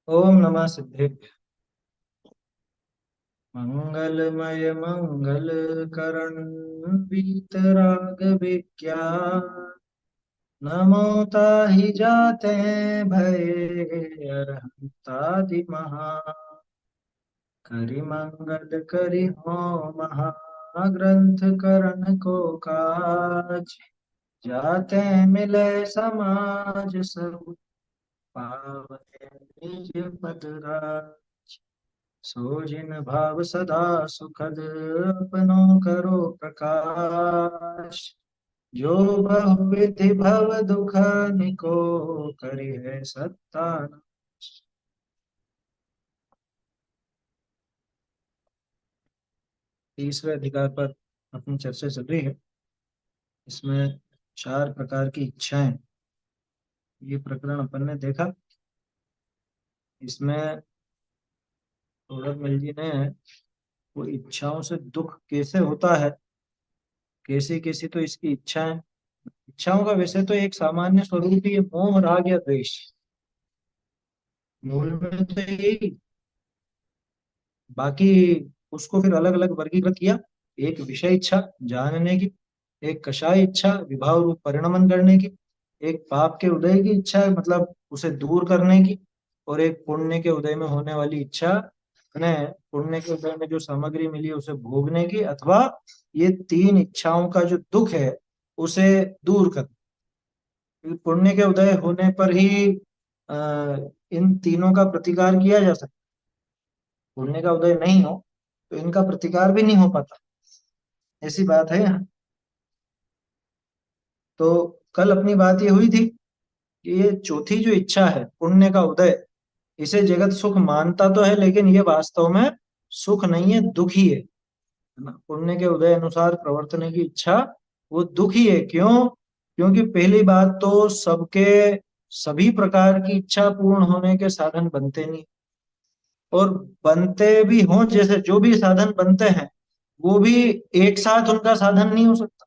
ओम नमः सिद्धेभ्य। मंगलमय मंगल करण वीतराग विज्ञान नमो ताहि जाते भय अरहंतादि महा करि मंगल करि हो महाग्रंथ करण को काज जाते मिले समाज सब पावै निज पद राज। सो जिन भाव सदा सुखद अपनो करो प्रकाश जो बहुविधि भव दुख निको करि है सत्तानाश। तीसरे अधिकार पर अपनी चर्चा चल रही है। इसमें चार प्रकार की इच्छाएं, ये प्रकरण अपन ने देखा। इसमें सौरभ मिल जी ने वो इच्छाओं से दुख कैसे होता है, कैसी कैसी तो इसकी इच्छाएं। इच्छाओं का वैसे तो एक सामान्य स्वरूप ही है, मोह राग या द्वेष। मूल में तो यही। बाकी उसको फिर अलग अलग वर्गीकृत किया। एक विषय इच्छा जानने की, एक कषाय इच्छा विभाव रूप परिणमन करने की, एक पाप के उदय की इच्छा मतलब उसे दूर करने की, और एक पुण्य के उदय में होने वाली इच्छा, ने पुण्य के उदय में जो सामग्री मिली उसे भोगने की, अथवा ये तीन इच्छाओं का जो दुख है उसे दूर कर। पुण्य के उदय होने पर ही अ, इन तीनों का प्रतिकार किया जा सकता। पुण्य का उदय नहीं हो तो इनका प्रतिकार भी नहीं हो पाता, ऐसी बात है यहाँ। तो कल अपनी बात ये हुई थी कि ये चौथी जो इच्छा है पुण्य का उदय, इसे जगत सुख मानता तो है लेकिन ये वास्तव में सुख नहीं है, दुख ही है ना। पुण्य के उदय अनुसार प्रवर्तने की इच्छा वो दुख ही है। क्यों? क्योंकि पहली बात तो सबके सभी प्रकार की इच्छा पूर्ण होने के साधन बनते नहीं, और बनते भी हों जैसे जो भी साधन बनते हैं वो भी एक साथ उनका साधन नहीं हो सकता।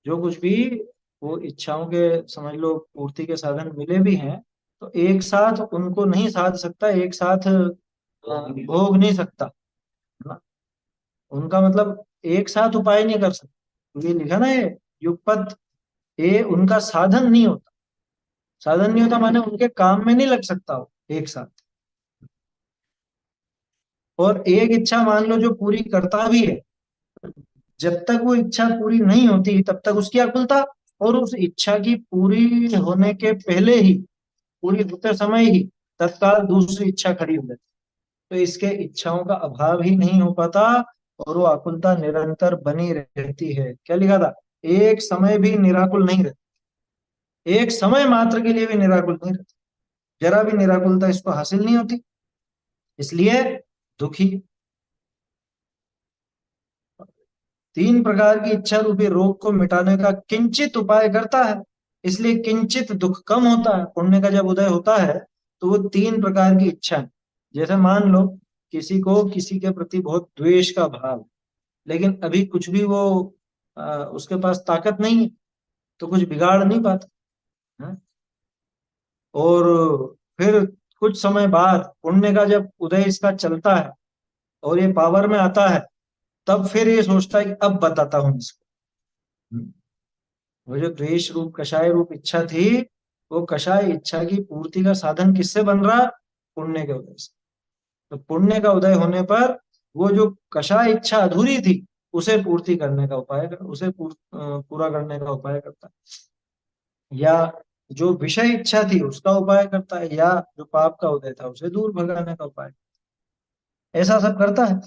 जो कुछ भी वो इच्छाओं के समझ लो पूर्ति के साधन मिले भी हैं तो एक साथ उनको नहीं साध सकता, एक साथ भोग नहीं सकता, है ना। उनका मतलब एक साथ उपाय नहीं कर सकता। ये लिखा ना, ये युगपद, ये उनका साधन नहीं होता। साधन नहीं होता माने उनके काम में नहीं लग सकता वो एक साथ। और एक इच्छा मान लो जो पूरी करता भी है, जब तक वो इच्छा पूरी नहीं होती तब तक उसकी आकुलता, और उस इच्छा की पूरी होने के पहले ही, पूरी होते समय ही तत्काल दूसरी इच्छा खड़ी हो जाती। तो इसके इच्छाओं का अभाव ही नहीं हो पाता, और वो आकुलता निरंतर बनी रहती है। क्या लिखा था? एक समय भी निराकुल नहीं रहती, एक समय मात्र के लिए भी निराकुल नहीं रहती, जरा भी निराकुलता इसको हासिल नहीं होती, इसलिए दुखी। तीन प्रकार की इच्छा रूपी रोग को मिटाने का किंचित उपाय करता है, इसलिए किंचित दुख कम होता है। पुण्य का जब उदय होता है तो वो तीन प्रकार की इच्छा है। जैसे मान लो किसी को किसी के प्रति बहुत द्वेष का भाव है, लेकिन अभी कुछ भी वो उसके पास ताकत नहीं है, तो कुछ बिगाड़ नहीं पाता है? और फिर कुछ समय बाद पुण्य का जब उदय इसका चलता है और ये पावर में आता है, तब फिर ये सोचता है कि अब बताता हूं इसको। वो जो द्वेष रूप कषाय रूप इच्छा थी, वो कषाय इच्छा की पूर्ति का साधन किससे बन रहा? पुण्य के उदय से। तो पुण्य का उदय होने पर वो जो कषाय इच्छा अधूरी थी उसे पूर्ति करने का उपाय उसे पूरा करने का उपाय करता है, या जो विषय इच्छा थी उसका उपाय करता है, या जो पाप का उदय था उसे दूर भगाने का उपाय, ऐसा सब करता है।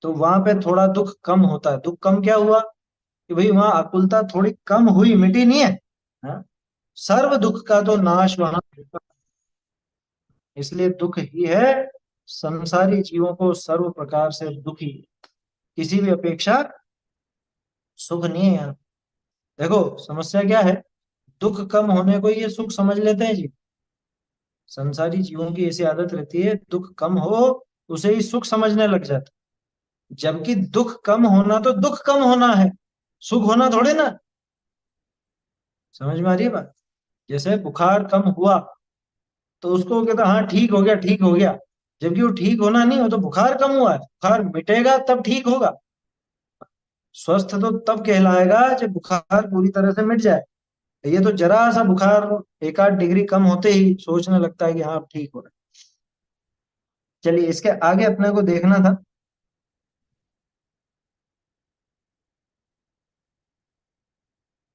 तो वहां पे थोड़ा दुख कम होता है। दुख कम क्या हुआ कि भाई वहां आकुलता थोड़ी कम हुई, मिटी नहीं है, हाँ? सर्व दुख का तो नाश वहां होता है। इसलिए दुख ही है, संसारी जीवों को सर्व प्रकार से दुखी, किसी भी अपेक्षा सुख नहीं है यहाँ। देखो समस्या क्या है, दुख कम होने को ये सुख समझ लेते हैं जी। संसारी जीवों की ऐसी आदत रहती है, दुख कम हो उसे ही सुख समझने लग जाता, जबकि दुख कम होना तो दुख कम होना है, सुख होना थोड़े ना। समझ में आ रही है बात? जैसे बुखार कम हुआ तो उसको कहता हाँ ठीक हो गया, ठीक हो गया। जबकि वो ठीक होना नहीं, हो तो बुखार कम हुआ है, बुखार मिटेगा तब ठीक होगा। स्वस्थ तो तब कहलाएगा जब बुखार पूरी तरह से मिट जाए। ये तो जरा सा बुखार 1 आध डिग्री कम होते ही सोचने लगता है कि हाँ अब ठीक हो रहा है। चलिए इसके आगे अपने को देखना था।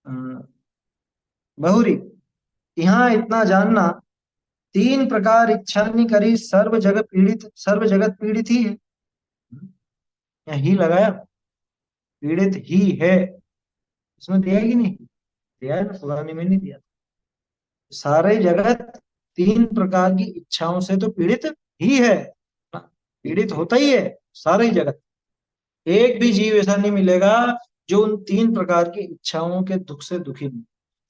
अम, बहुरी, यहाँ इतना जानना, तीन प्रकार इच्छा नहीं करी, सर्व जगत पीड़ित ही है। यहाँ ही लगाया, पीड़ित ही है, इसमें दिया है कि नहीं? दिया है ना, पुरानी में नहीं दिया। सारे जगत तीन प्रकार की इच्छाओं से तो पीड़ित ही है ना, पीड़ित होता ही है सारे ही जगत। एक भी जीव ऐसा नहीं मिलेगा जो उन तीन प्रकार की इच्छाओं के दुख से दुखी नहीं।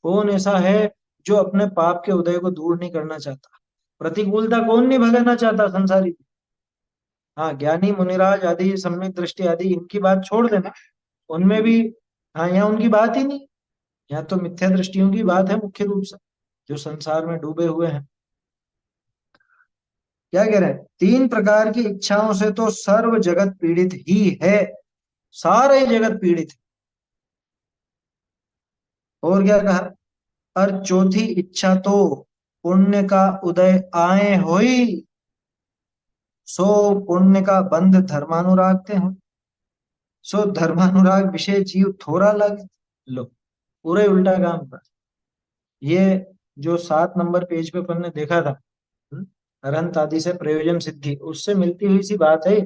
कौन ऐसा है जो अपने पाप के उदय को दूर नहीं करना चाहता? प्रतिकूलता कौन नहीं भगाना चाहता संसारी? हाँ, ज्ञानी मुनिराज आदि, सम्यक दृष्टि आदि, इनकी बात छोड़ देना, उनमें भी। हाँ, यहाँ उनकी बात ही नहीं, यहाँ तो मिथ्या दृष्टियों की बात है मुख्य रूप से, जो संसार में डूबे हुए हैं। क्या कह रहे हैं? तीन प्रकार की इच्छाओं से तो सर्व जगत पीड़ित ही है, सारे जगत पीड़ित है। और क्या कहा? और चौथी इच्छा तो पुण्य का उदय आए होई, सो पुण्य का बंध धर्मानुराग ते हो, सो धर्मानुराग विषय जीव थोड़ा लगे। लो, पूरे उल्टा काम कर। ये जो 7 नंबर पेज पे अपन ने देखा था, हम्म, अरहंत आदि से प्रयोजन सिद्धि, उससे मिलती हुई सी बात है।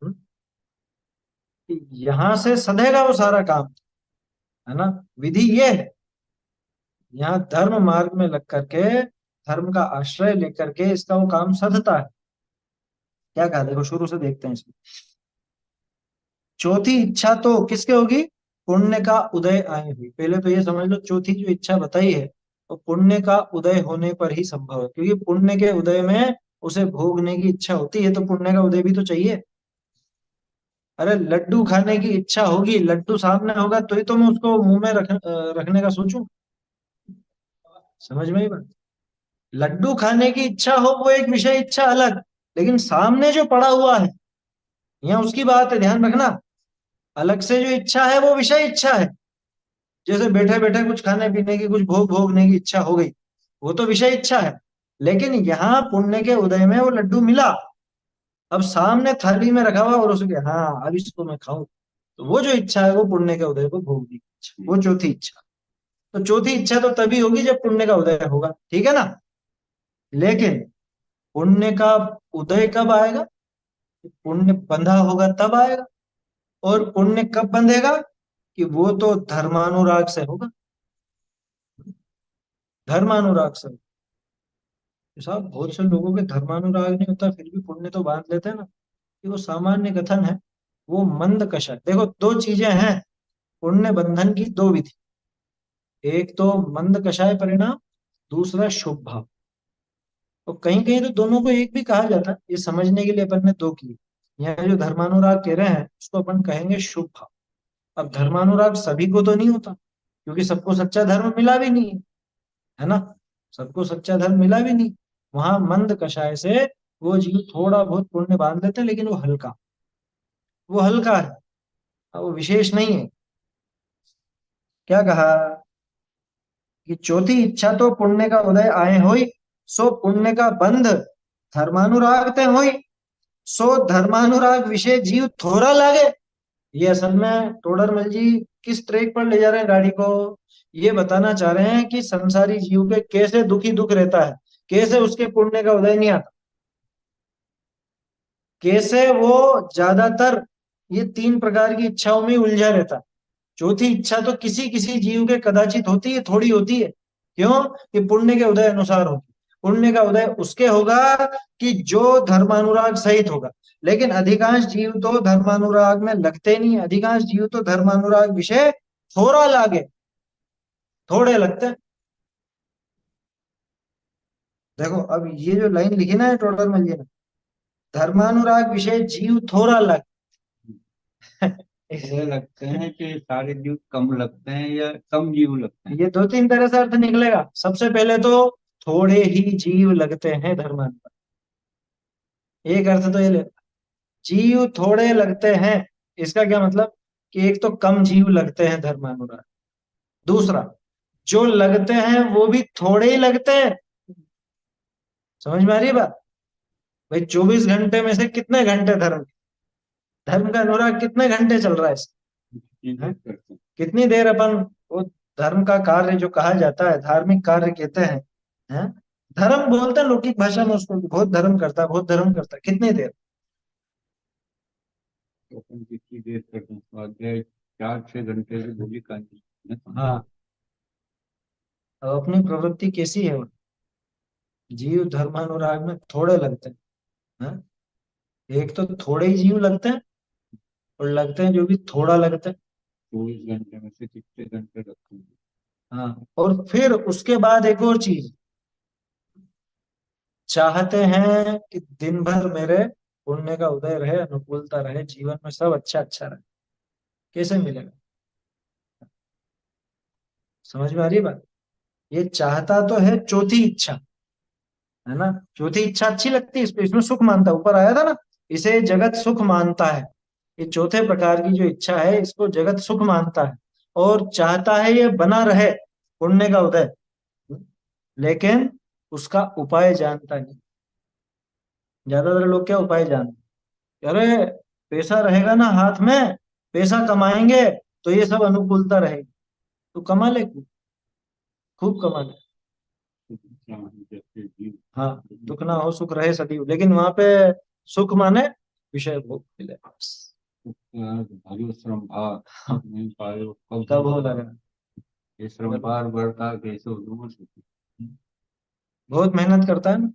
कि यहाँ से सधेगा वो सारा काम, है ना। विधि ये है, यहाँ धर्म मार्ग में लग करके, धर्म का आश्रय लेकर के इसका वो काम सधता है। क्या कहा, देखो शुरू से देखते हैं इसमें। चौथी इच्छा तो किसके होगी? पुण्य का उदय आए हुई। पहले तो ये समझ लो, चौथी जो इच्छा बताई है वो पुण्य का उदय होने पर ही संभव है, क्योंकि पुण्य के उदय में उसे भोगने की इच्छा होती है, तो पुण्य का उदय भी तो चाहिए। अरे लड्डू खाने की इच्छा होगी, लड्डू सामने होगा तो ही तो मैं उसको मुंह में रखने का सोचूं। समझ में ही बात? लड्डू खाने की इच्छा हो वो एक विषय, इच्छा अलग, लेकिन सामने जो पड़ा हुआ है, यहाँ उसकी बात है, ध्यान रखना। अलग से जो इच्छा है वो विषय इच्छा है। जैसे बैठे बैठे कुछ खाने पीने की, कुछ भोग भोगने की इच्छा हो गई, वो तो विषय इच्छा है। लेकिन यहाँ पुण्य के उदय में वो लड्डू मिला, अब सामने थाली में रखा हुआ और उसके हाँ अब इसको मैं खाऊं, तो वो जो इच्छा है वो पुण्य के उदय को भोगने की इच्छा, वो चौथी इच्छा। तो चौथी इच्छा तो तभी होगी जब पुण्य का उदय होगा, ठीक है ना। लेकिन पुण्य का उदय कब आएगा? पुण्य बंधा होगा तब आएगा। और पुण्य कब बंधेगा? कि वो तो धर्मानुराग से होगा, धर्मानुराग से। साहब बहुत से लोगों के धर्मानुराग नहीं होता, फिर भी पुण्य तो बांध लेते हैं ना। कि वो सामान्य कथन है, वो मंद कषाय। देखो दो चीजें हैं पुण्य बंधन की, दो विधि। एक तो मंद कषाय परिणाम, दूसरा शुभ भाव। तो कहीं कहीं तो दोनों को एक भी कहा जाता है, ये समझने के लिए अपन ने दो किए। यहाँ जो धर्मानुराग कह रहे हैं उसको अपन कहेंगे शुभ भाव। अब धर्मानुराग सभी को तो नहीं होता, क्योंकि सबको सच्चा धर्म मिला भी नहीं है ना। सबको सच्चा धर्म मिला भी नहीं। वहां मंद कषाय से वो जीव थोड़ा बहुत पुण्य बांध लेते हैं, लेकिन वो हल्का है, वो विशेष नहीं है। क्या कहा? कि चौथी इच्छा तो पुण्य का उदय आए होई, सो पुण्य का बंध धर्मानुराग ते होई, सो धर्मानुराग विषय जीव थोड़ा लागे। ये असल में टोडरमल जी किस ट्रैक पर ले जा रहे हैं गाड़ी को? ये बताना चाह रहे हैं कि संसारी जीव के कैसे दुखी दुख रहता है, कैसे उसके पुण्य का उदय नहीं आता, कैसे वो ज्यादातर ये तीन प्रकार की इच्छाओं में ही उलझा रहता है। चौथी इच्छा तो किसी किसी जीव के कदाचित होती है, थोड़ी होती है। क्यों? कि पुण्य के उदय अनुसार होगी। पुण्य का उदय उसके होगा कि जो धर्मानुराग सहित होगा। लेकिन अधिकांश जीव तो धर्मानुराग में लगते नहीं, अधिकांश जीव तो धर्मानुराग विषय थोड़ा लागे, थोड़े लगते हैं। देखो अब ये जो लाइन लिखी ना है टोडर मल जी ने, धर्मानुराग विषय जीव थोड़ा लग। ऐसे लगते हैं कि सारे जीव कम लगते हैं या कम जीव लगते हैं। ये दो तीन तरह से अर्थ निकलेगा। सबसे पहले तो थोड़े ही जीव लगते हैं धर्मानुराग। एक अर्थ तो ये ले, जीव थोड़े लगते हैं, इसका क्या मतलब कि एक तो कम जीव लगते हैं धर्मानुराग, दूसरा जो लगते हैं वो भी थोड़े ही लगते हैं। समझ में आ रही है बात? भाई 24 घंटे में से कितने घंटे धर्म, धर्म का अनुराग कितने घंटे चल रहा है ये हैं? देख करते हैं। कितनी देर अपन वो धर्म का कार्य जो कहा जाता है, धार्मिक कार्य कहते हैं? धर्म बोलते हैं लौकिक भाषा में उसको, बहुत धर्म करता है, बहुत धर्म करता है, कितनी देर? तो अपन कितनी देर करते हैं स्वाध्याय, 4-6 घंटे की बोली कहानी है ना। हाँ, अब अपनी प्रवृत्ति कैसी है? जीव धर्मानुराग में थोड़े लगते हैं? एक तो थोड़े ही जीव लगते हैं, और लगते हैं जो भी थोड़ा लगता है। 24 घंटे में से कितने घंटे रखते हैं। हाँ, और फिर उसके बाद एक और चीज, चाहते हैं कि दिन भर मेरे पुण्य का उदय रहे, अनुकूलता रहे, जीवन में सब अच्छा अच्छा रहे। कैसे मिलेगा? समझ में आ रही है बात? ये चाहता तो है चौथी इच्छा, है ना? चौथी इच्छा अच्छी लगती है, इसमें सुख मानता है, ऊपर आया था ना, इसे जगत सुख मानता है। ये चौथे प्रकार की जो इच्छा है इसको जगत सुख मानता है, और चाहता है ये बना रहे, पुण्य का उदय, लेकिन उसका उपाय जानता नहीं। ज्यादातर लोग क्या उपाय जानते, अरे पैसा रहेगा ना हाथ में, पैसा कमाएंगे तो ये सब अनुकूलता रहेगी। तो कमा ले, खूब कमा ले। हाँ, जैसे जीव हाँ, दुख ना हो सुख रहे सदैव, लेकिन वहां पे सुख माने विषय भोग मिले बस। भारी श्रम भार हाँ, नहीं पायो कब कब हो। हो लगा। ये श्रम जब भार बढ़ता कैसे हो। बहुत मेहनत करता है ना,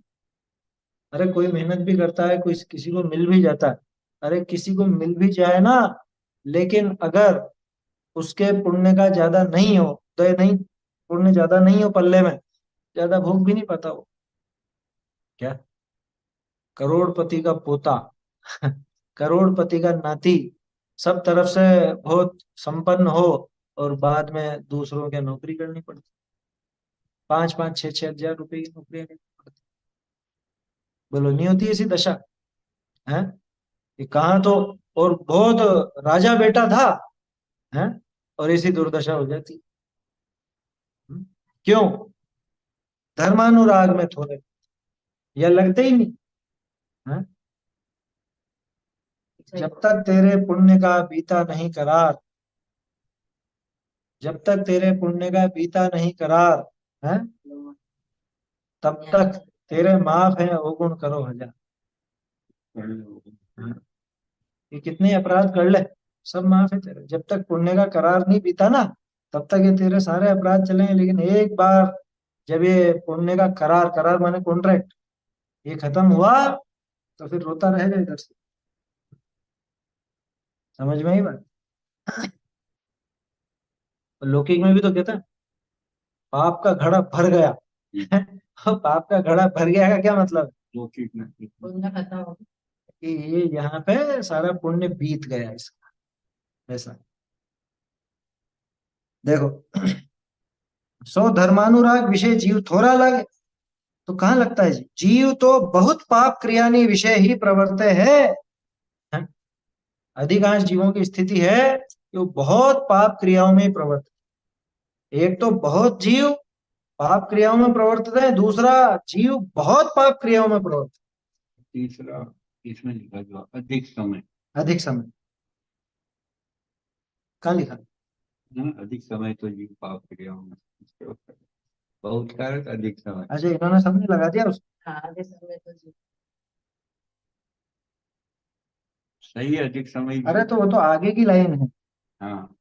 अरे कोई मेहनत भी करता है, कोई किसी को मिल भी जाता है, अरे किसी को मिल भी जाए ना, लेकिन अगर उसके पुण्य का ज्यादा नहीं हो, उदय नहीं, पुण्य ज्यादा नहीं हो पल्ले में, ज्यादा भोग भी नहीं पाता वो। क्या, करोड़पति का पोता करोड़पति का नाती, सब तरफ से बहुत संपन्न हो, और बाद में दूसरों के नौकरी करनी पड़ती, 5-5 6-6 हजार रुपए की नौकरी करनी पड़ती। बोलो नहीं होती ऐसी दशा है? ये कहाँ तो, और बहुत राजा बेटा था है, और ऐसी दुर्दशा हो जाती। हम्म? क्यों? धर्मानुराग में थोड़े, या लगते ही नहीं है? जब तक तेरे पुण्य का बीता नहीं करार, जब तक तेरे पुण्य का बीता नहीं करार है, तब तक तेरे माफ है अवगुण करो हजार। हाँ, ये कितने अपराध कर ले, सब माफ है तेरे, जब तक पुण्य का करार नहीं बीता ना, तब तक ये तेरे सारे अपराध चलेंगे, लेकिन एक बार जब ये पुण्य का करार, करार माने कॉन्ट्रैक्ट, ये खत्म हुआ, तो फिर रोता रहेगा इधर से। समझ में ही बात? लौकिक में भी तो कहता है पाप का घड़ा भर गया और पाप का घड़ा भर गया का क्या मतलब है? दो चीज में पुण्य खत्म हो गया, कि ये यहाँ पे सारा पुण्य बीत गया इसका, ऐसा। देखो, सो धर्मानुराग विषय जीव थोड़ा लगे, तो कहाँ लगता है जी? जीव तो बहुत पाप क्रियानी विषय ही प्रवर्ते है? अधिकांश जीवों की स्थिति है कि वो बहुत पाप क्रियाओं में प्रवर्त, एक तो बहुत जीव पाप क्रियाओं में प्रवर्तित है, दूसरा जीव बहुत पाप क्रियाओं में प्रवर्तित तीसरा, इसमें लिखा जो अधिक समय है। अधिक समय कहाँ लिखा? है, अधिक समय तो जीव पाप क्रियाओं में इसके ऊपर बहुत कारक अधिक समय। अच्छा, इन्होंने समझ लगा दिया उसको। हाँ, आधे समय तो जीव, सही है, अधिक समय अरे जीव। तो वो तो आगे की लाइन है, हाँ,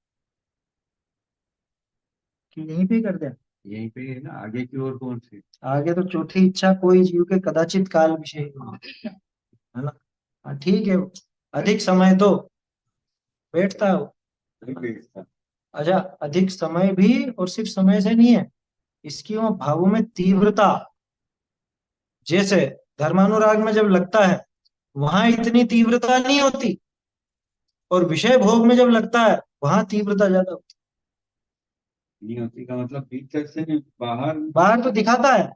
कि यहीं पे ही कर दिया। यहीं पे है ना, आगे की ओर कौन सी। आगे तो चौथी इच्छा कोई जीव के कदाचित काल विषय है ना। हाँ ठीक है, अधिक समय तो बैठता है वो। सही पे इसका। अच्छा, अधिक समय भी, और सिर्फ समय से नहीं है, इसकी वहाँ भावों में तीव्रता, जैसे धर्मानुराग में जब लगता है वहां इतनी तीव्रता नहीं होती, और विषय भोग में जब लगता है वहां तीव्रता ज्यादा होती नहीं होती का मतलब भीतर से नहीं, बाहर। है। बाहर तो दिखाता है,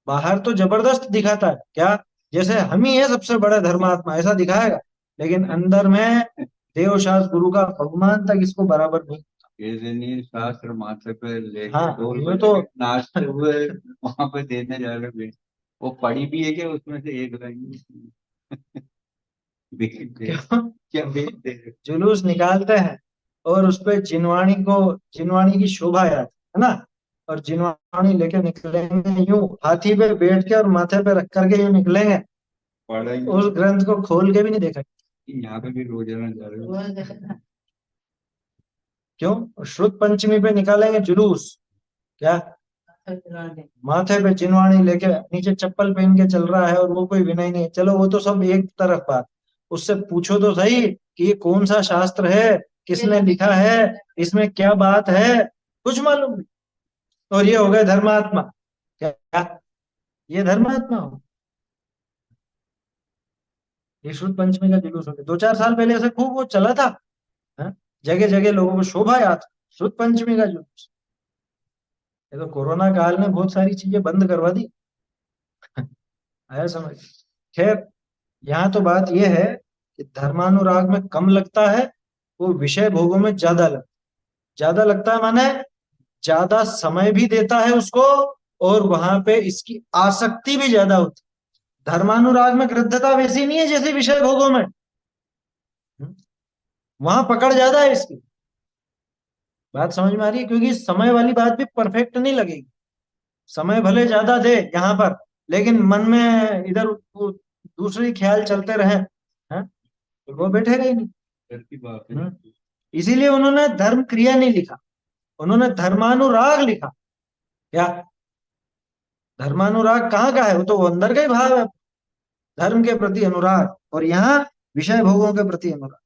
बाहर तो जबरदस्त दिखाता है क्या, जैसे हम ही है सबसे बड़ा धर्मात्मा ऐसा दिखाएगा, लेकिन अंदर में देवशास्त्र गुरु का भगवान तक इसको बराबर नहीं। ये नहीं शास्त्र माथे पे लेके हाँ ढोल ये बजा तो के नाचते हुए वहां पे देने जा रहे हैं। वो पढ़ी भी है क्या उसमें से एक लाइन? बेच दे, क्यों क्या बेच दे रहे जुलूस निकालते हैं और उस पे जिनवाणी की शोभा याद है ना, और जिनवाणी लेके निकलेंगे यूं हाथी पे बैठ के और माथे पे रख करके यूं निकलेंगे, पढ़ेंगे? उस ग्रंथ को खोल के भी नहीं देखा। यहाँ पे भी रोजाना जा रहे हो? क्यों, श्रुत पंचमी पे निकालेंगे जुलूस क्या, माथे पे जिनवाणी लेके नीचे चप्पल पहन के चल रहा है और वो कोई विनय नहीं है, चलो वो तो सब एक तरफ बात, उससे पूछो तो सही कि ये कौन सा शास्त्र है, किसने लिखा है, इसमें क्या बात है, कुछ मालूम नहीं। और ये हो गए धर्मात्मा क्या, ये धर्मात्मा हो, ये श्रुत पंचमी का जुलूस हो गया, 2-4 साल पहले ऐसे खूब वो चला था, जगह जगह लोगों को शोभा याद श्रुत पंचमी का जुलूस। ये तो कोरोना काल ने बहुत सारी चीजें बंद करवा दी, आया समझ। खैर, यहाँ तो बात यह है कि धर्मानुराग में कम लगता है, वो विषय भोगों में ज्यादा लगता है, माने ज्यादा समय भी देता है उसको, और वहां पे इसकी आसक्ति भी ज्यादा होती है। धर्मानुराग में गृद्धता वैसी नहीं है जैसे विषय भोगों में, वहां पकड़ ज्यादा है इसकी। बात समझ में आ रही है, क्योंकि समय वाली बात भी परफेक्ट नहीं लगेगी, समय भले ज्यादा दे यहाँ पर, लेकिन मन में इधर दूसरे ख्याल चलते रहे, हैं, तो वो बैठेगा ही नहीं। डर की बात है। इसीलिए उन्होंने धर्म क्रिया नहीं लिखा, उन्होंने धर्मानुराग लिखा क्या, धर्मानुराग कहाँ का है, वो तो वो अंदर का ही भाव है, धर्म के प्रति अनुराग, और यहाँ विषय भोगों के प्रति अनुराग।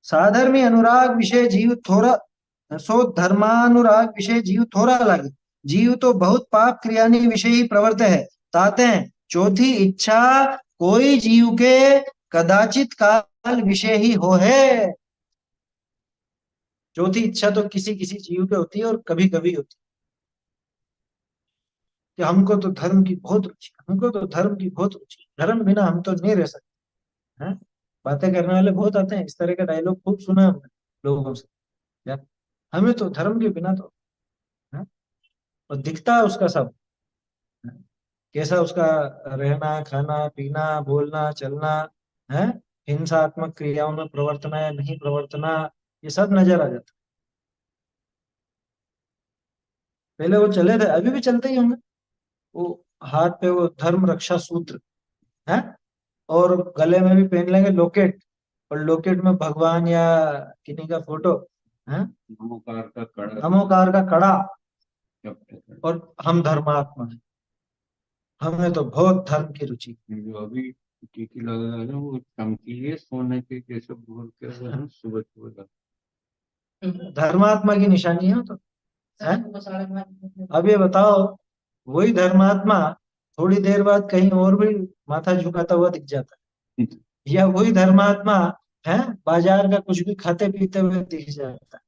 साधर्मी अनुराग विषय जीव थोड़ा, सो धर्मानुराग विषय जीव थोड़ा लागे, जीव तो बहुत पाप क्रियानी विषय ही प्रवर्त है, ताते हैं चौथी इच्छा कोई जीव के कदाचित काल विषय ही हो है। चौथी इच्छा तो किसी किसी जीव के होती है और कभी कभी होती है, कि हमको तो धर्म की बहुत रुचि, हमको तो धर्म की बहुत रुचि, धर्म बिना हम तो नहीं रह सकते हैं। बातें करने वाले बहुत आते हैं, इस तरह का डायलॉग खूब सुना हमने लोगों से यार, हमें तो धर्म के बिना तो है? और दिखता है उसका सब, है? कैसा उसका रहना खाना पीना बोलना चलना है, हिंसात्मक क्रियाओं में प्रवर्तना या नहीं प्रवर्तना, ये सब नजर आ जाता है। पहले वो चले थे, अभी भी चलते ही होंगे, वो हाथ पे वो धर्म रक्षा सूत्र है, और गले में भी पहन लेंगे लॉकेट, और लॉकेट में भगवान या किन्हीं का फोटो है, नमोकार का कड़ा। नमोकार का कड़ा, जब तक और हम धर्मात्मा हैं, हमें तो बहुत धर्म की रुचि। जो अभी टीकी लगा है ना, वो चमकीले सोने के जैसे बोल के सुबह सुबह धर्मात्मा की निशानी है वो तो है। अब ये बताओ, वही धर्मात्मा थोड़ी देर बाद कहीं और भी माथा झुकाता हुआ दिख जाता है, या वही धर्मात्मा है बाजार का कुछ भी खाते पीते हुए दिख जाता है,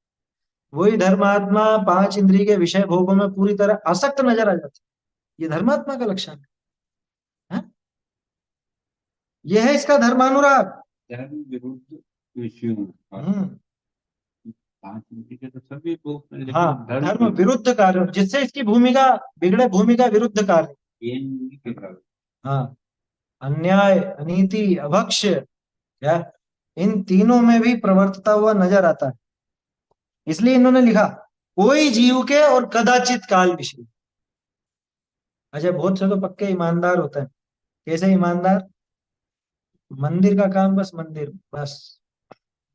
वही धर्मात्मा 5 इंद्रिय के विषय भोगों में पूरी तरह आसक्त नजर आ जाता है, ये धर्मात्मा का लक्षण है। यह है इसका धर्मानुराग। धर्म विरुद्ध विषयों और हम्म। 5 इंद्रिय के तो सभी भोग हैं, हाँ, लेकिन धर्म धर्म विरुद्ध विरुद्ध कार्य जिससे इसकी भूमिका बिगड़े, भूमिका विरुद्ध कार्य। ये नहीं के बराबर। हाँ, अन्याय अनीति अभक्ष्य, क्या, इन तीनों में भी प्रवर्तता हुआ नजर आता है, इसलिए इन्होंने लिखा कोई जीव के और कदाचित काल विषय। अच्छा, बहुत से तो पक्के ईमानदार होते हैं, कैसे ईमानदार, मंदिर का काम बस मंदिर में, बस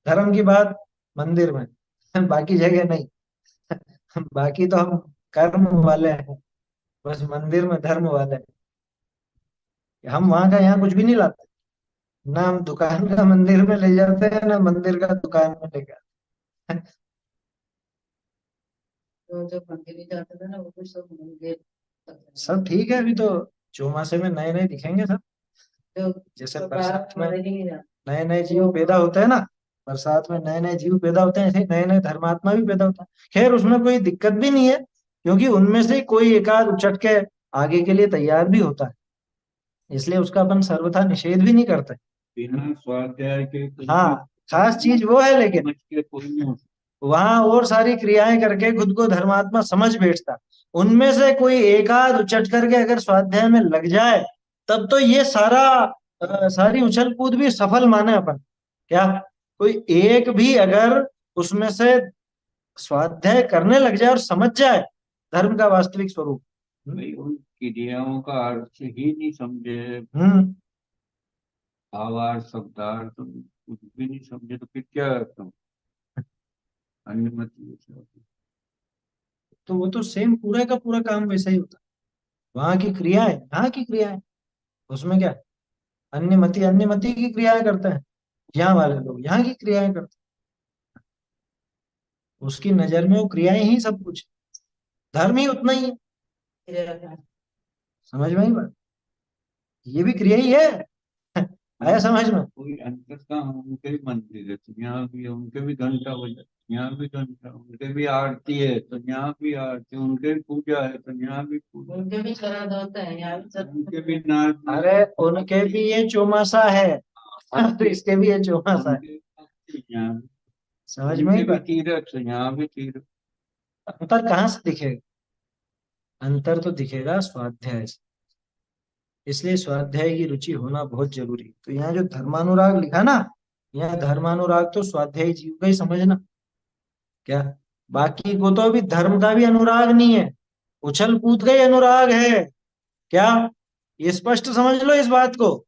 धर्म की बात मंदिर में, बाकी जगह नहीं। बाकी तो हम कर्म वाले हैं, बस मंदिर में धर्म वाले हैं। हम वहां का यहाँ कुछ भी नहीं लाते, ना हम दुकान का मंदिर में ले जाते हैं ना मंदिर का दुकान में ले जाते हैं। तो जो मंदिर जाते थे ना वो भी सब मंदिर सब ठीक है, अभी तो चौमासे में नए नए दिखेंगे सब, जो जैसे तो बरसात में मंदिर ही नहीं जाते। नए नए जीव पैदा होते हैं ना, बरसात में नए नए जीव पैदा होते हैं, ऐसे नए नए धर्मात्मा भी पैदा होता है। खैर उसमें कोई दिक्कत भी नहीं है, क्योंकि उनमें से कोई एकाध उचट के आगे के लिए तैयार भी होता है, इसलिए उसका अपन सर्वथा निषेध भी नहीं करते। बिना स्वाध्याय के कुछ हाँ, भी खास चीज वो है, लेकिन समझ के कोई नहीं हो वहां और सारी क्रियाएं करके खुद को धर्मात्मा समझ बैठता। उनमें से कोई एकाध उचट करके अगर स्वाध्याय में लग जाए, तब तो ये सारी उछल कूद भी सफल माने अपन। क्या, कोई एक भी अगर उसमें से स्वाध्याय करने लग जाए और समझ जाए धर्म का वास्तविक स्वरूप। भाई, उन क्रियाओं का अर्थ ही नहीं समझे, हम्म। भावार्थ शब्दार्थ कुछ भी नहीं समझे तो फिर क्या तुम अन्य मत पूछो। तो वो तो सेम पूरा का पूरा काम वैसा ही होता है। वहां की क्रियाएं यहाँ की क्रियाएं, उसमें क्या, अन्य मति की क्रियाएं करते हैं, यहाँ वाले लोग यहाँ की क्रियाएं करते हैं। उसकी नजर में वो क्रियाएं ही सब कुछ, धर्म ही उतना ही है। क्रिया समझ में आई बात? ये भी क्रिया ही है। आया समझ में? कोई अंतर का उनके भी मंदिर है तो यहाँ भी है, उनके भी घंटा बजा, यहाँ भी घंटा, उनके भी आरती है तो यहाँ भी आरती, उनके भी पूजा है तो यहाँ भी पूजा, उनके भी श्राद्ध होता है, यहाँ भी सब उनके भी नाच अरे उनके भी ये चौमासा है, तो इसके भी ये चौमासा है। उनके भक्ति यहाँ भी, समझ में आई उनके भी बात? तीर्थ यहाँ भी तीर्थ। अंतर कहाँ से दिखेगा? अंतर तो दिखेगा स्वाध्याय से। इसलिए स्वाध्याय की रुचि होना बहुत जरूरी है। तो यहाँ जो धर्मानुराग लिखा ना, यहाँ धर्मानुराग तो स्वाध्यायी जीव का ही समझना। क्या, बाकी को तो अभी धर्म का भी अनुराग नहीं है, उछल कूद का ही अनुराग है। क्या, ये स्पष्ट समझ लो इस बात को।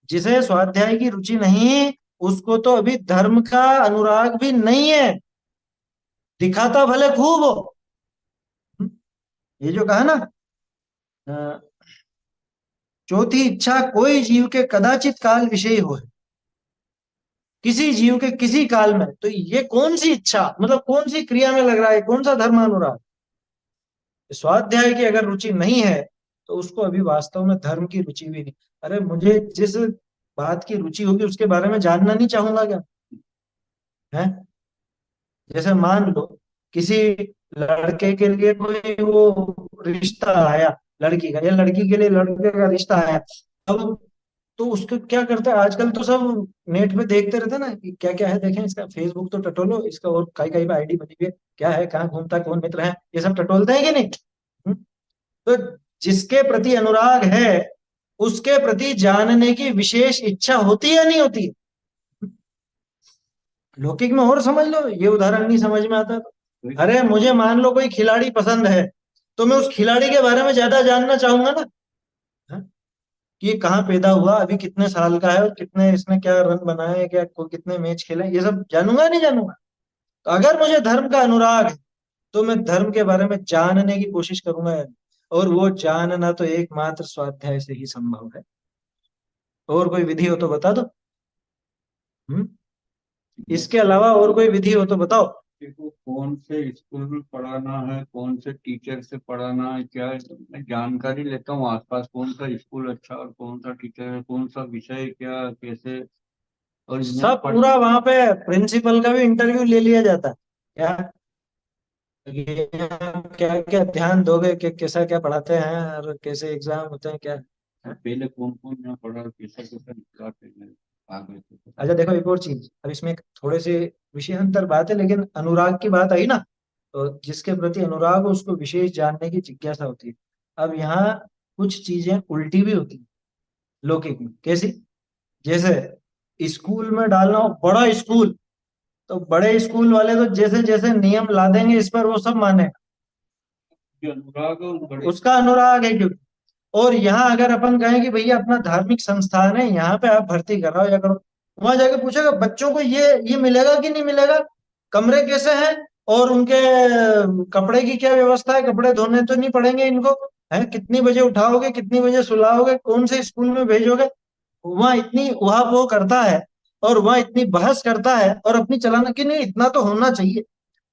जिसे स्वाध्याय की रुचि नहीं, उसको तो अभी धर्म का अनुराग भी नहीं है, दिखाता भले खूब हो। ये जो कहा ना, अ, चौथी इच्छा कोई जीव के कदाचित काल विषय हो, किसी जीव के किसी काल में, तो ये कौन सी इच्छा, मतलब कौन सी क्रिया में लग रहा है, कौन सा धर्मानुराग? स्वाध्याय की अगर रुचि नहीं है, तो उसको अभी वास्तव में धर्म की रुचि भी नहीं। अरे मुझे जिस बात की रुचि होगी उसके बारे में जानना नहीं चाहूंगा क्या? है, जैसे मान लो किसी लड़के के लिए कोई वो रिश्ता आया, लड़की का या लड़की के लिए लड़के का रिश्ता आया, अब तो उसको क्या करते हैं आजकल, तो सब नेट पे देखते रहते हैं ना कि क्या क्या है, देखें इसका फेसबुक तो टटोलो, इसका और कई कई आईडी बनी हुई है, क्या है, कहाँ घूमता है, कौन मित्र है, ये सब टटोलते हैं कि नहीं? हम्म? तो जिसके प्रति अनुराग है, उसके प्रति जानने की विशेष इच्छा होती है या नहीं होती है? लौकिक में और समझ लो, ये उदाहरण नहीं समझ में आता तो, अरे मुझे मान लो कोई खिलाड़ी पसंद है, तो मैं उस खिलाड़ी के बारे में ज्यादा जानना चाहूंगा ना। हाँ? कि ये कहाँ पैदा हुआ, अभी कितने साल का है, और कितने इसने क्या रन बनाए, क्या कितने मैच खेले, ये सब जानूंगा नहीं जानूंगा? तो अगर मुझे धर्म का अनुराग है, तो मैं धर्म के बारे में जानने की कोशिश करूंगा यार। और वो जानना तो एकमात्र स्वाध्याय से ही संभव है। और कोई विधि हो तो बता दो। हम्म? इसके अलावा और कोई विधि हो तो बताओ। देखो, कौन से स्कूल में पढ़ाना है, कौन से टीचर से पढ़ाना है, क्या है, सब मैं जानकारी लेता हूँ आसपास, कौन सा स्कूल अच्छा और कौन सा टीचर है, कौन सा विषय क्या कैसे, और मैं सब पढ़। पूरा वहां पे प्रिंसिपल का भी इंटरव्यू ले लिया जाता है। क्या, ये क्या क्या ध्यान दोगे कि कैसा क्या पढ़ाते हैं और कैसे एग्जाम होते हैं, क्या? पहले कौन कौन यहाँ पढ़ा, कैसा कैसा निकला, पहले आगे से। अच्छा देखो, एक और चीज, अब इसमें एक थोड़े से विषयांतर बात है, लेकिन अनुराग की बात आई ना, तो जिसके प्रति अनुराग हो उसको विशेष जानने की जिज्ञासा होती है। अब यहाँ कुछ चीजें उल्टी भी होती है लौकिक में। कैसी? जैसे स्कूल में डालना हो बड़ा स्कूल, तो बड़े स्कूल वाले तो जैसे जैसे नियम ला देंगे इस पर वो सब माने, जो अनुराग है उस बड़े। उसका अनुराग है क्योंकि। और यहाँ अगर अपन कहें कि भैया अपना धार्मिक संस्थान है, यहाँ पे आप भर्ती कराओ या करो, वहां जाके पूछेगा बच्चों को ये मिलेगा कि नहीं मिलेगा, कमरे कैसे हैं, और उनके कपड़े की क्या व्यवस्था है, कपड़े धोने तो नहीं पड़ेंगे इनको, है कितनी बजे उठाओगे, कितनी बजे सुलाओगे, कौन से स्कूल में भेजोगे। वहां इतनी वहां वो करता है, और वहां इतनी बहस करता है, और अपनी चलाना कि नहीं इतना तो होना चाहिए,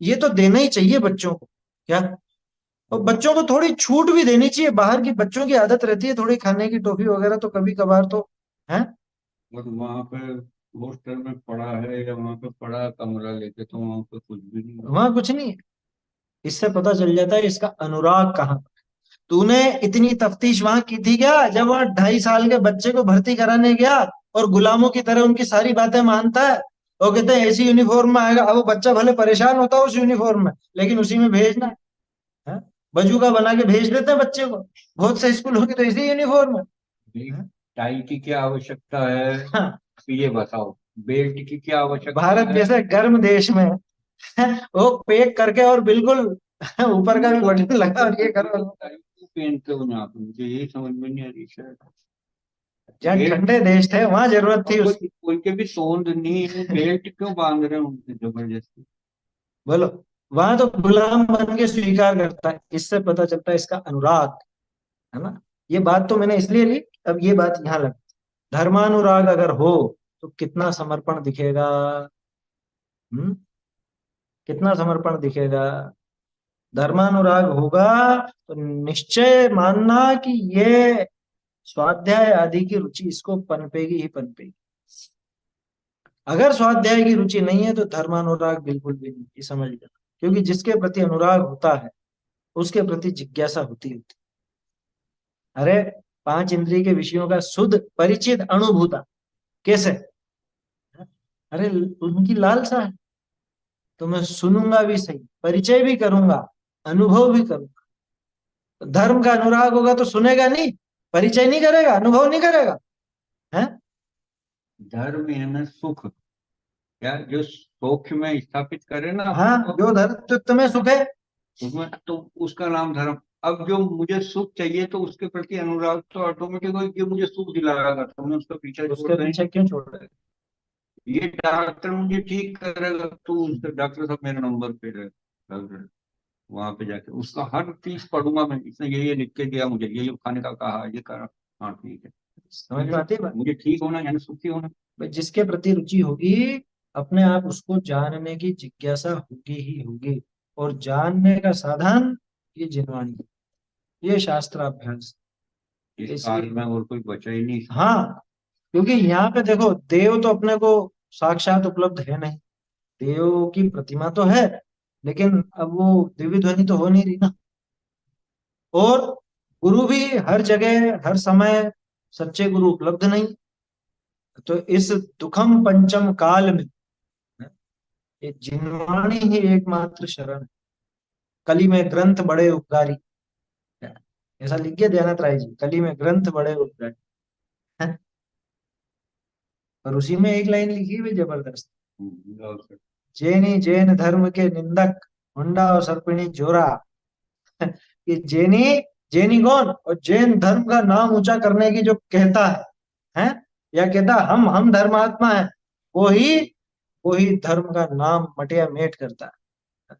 ये तो देना ही चाहिए बच्चों को। क्या, और बच्चों को थोड़ी छूट भी देनी चाहिए, बाहर की बच्चों की आदत रहती है थोड़ी खाने की, टॉफी वगैरह तो कभी कभार तो है। और वहां पे हॉस्टल में पढ़ा है या वहां पे पढ़ा कमरा लेके तो वहां पे कुछ भी नहीं। वहां कुछ नहीं है। इससे पता चल जाता है इसका अनुराग कहाँ। तूने इतनी तफ्तीश वहां की थी क्या जब वहां 2.5 साल के बच्चे को भर्ती कराने गया और गुलामों की तरह उनकी सारी बातें मानता है। और कहते हैं ऐसी यूनिफॉर्म में आएगा। अब वो बच्चा भले परेशान होता है उस यूनिफॉर्म में, लेकिन उसी में भेजना है। बजूका बना के भेज देते हैं बच्चे को। बहुत से स्कूल होगी तो इसी यूनिफॉर्म भाई, है। टाई की क्या आवश्यकता है, हाँ, ये बताओ। बेल्ट की क्या आवश्यकता भारत है। जैसे गर्म देश में वो पैक करके और बिल्कुल ऊपर का भी बटन लगा और ये करो। टाई क्यों पहनते हो यहाँ पे, मुझे यही समझ में नहीं आ रही शायद। जहाँ बेल्ट, ठंडे देश थे वहां जरूरत थी कोई उसकी। कोई के भी तोंद नहीं है, बेल्ट क्यों बांध रहे हैं उनसे जबरदस्ती। बोलो, वहां तो गुलाम बन के स्वीकार करता है। इससे पता चलता है इसका अनुराग, है ना। ये बात तो मैंने इसलिए ली, अब ये बात यहाँ लग। धर्मानुराग अगर हो तो कितना समर्पण दिखेगा। हम्म, कितना समर्पण दिखेगा। धर्मानुराग होगा तो निश्चय मानना कि ये स्वाध्याय आदि की रुचि इसको पनपेगी ही पनपेगी। अगर स्वाध्याय की रुचि नहीं है तो धर्मानुराग बिल्कुल भी नहीं, ये समझ लेना। क्योंकि जिसके प्रति अनुराग होता है उसके प्रति जिज्ञासा होती होती। अरे, 5 इंद्रिय के विषयों का शुद्ध परिचित अनुभूता कैसे। अरे, उनकी लालसा है तो मैं सुनूंगा भी सही, परिचय भी करूंगा, अनुभव भी करूंगा। धर्म का अनुराग होगा तो सुनेगा नहीं, परिचय नहीं करेगा, अनुभव नहीं करेगा। है। धर्म यानी सुख, क्या जो सौख्य में स्थापित करे ना हाँ, अपने को, जो धर्म चित्त में सुख है। उसमें तो उसका नाम धर्म। अब जो मुझे सुख चाहिए तो उसके प्रति अनुराग तो ऑटोमेटिक हो कि मुझे सुख दिलाएगा, तो मैं उसका पीछा छोड़ उसके दें। पीछे क्यों छोड़ रहे। ये डॉक्टर मुझे ठीक करेगा तो उसके डॉक्टर साहब मेरे नंबर पे रहे डॉक्टर, वहां पे जाके उसका हर चीज पढ़ूंगा मैं, इसने ये लिख के दिया मुझे, ये खाने का कहा, ये करा। हाँ ठीक है, समझ में आती है बात। मुझे ठीक होना यानी सुखी होना। भाई, जिसके प्रति रुचि होगी अपने आप उसको जानने की जिज्ञासा होगी ही होगी। और जानने का साधन ये जिनवाणी, ये शास्त्राभ्यास। इस काल इसलिए में और कोई बचा ही नहीं इसमें। हाँ, क्योंकि यहाँ पे देखो देव तो अपने को साक्षात उपलब्ध है नहीं। देव की प्रतिमा तो है, लेकिन अब वो दिव्य ध्वनि तो हो नहीं रही ना। और गुरु भी हर जगह हर समय सच्चे गुरु उपलब्ध नहीं। तो इस दुखम पंचम काल में ये जिनवाणी ही एकमात्र शरण है। कली में ग्रंथ बड़े उपकारी, ऐसा लिख के दयानंद राय जी, कली में ग्रंथ बड़े उपकारी। हैं? और उसी में एक लाइन लिखी हुई जबरदस्त। और जैनी जैन धर्म के निंदक, हुंडा और सर्पिणी जोरा। ये जैनी, जैनी कौन, और जैन धर्म का नाम ऊंचा करने की जो कहता है, या कहता हम धर्मात्मा है, वही वही धर्म का नाम मटिया मेट करता है।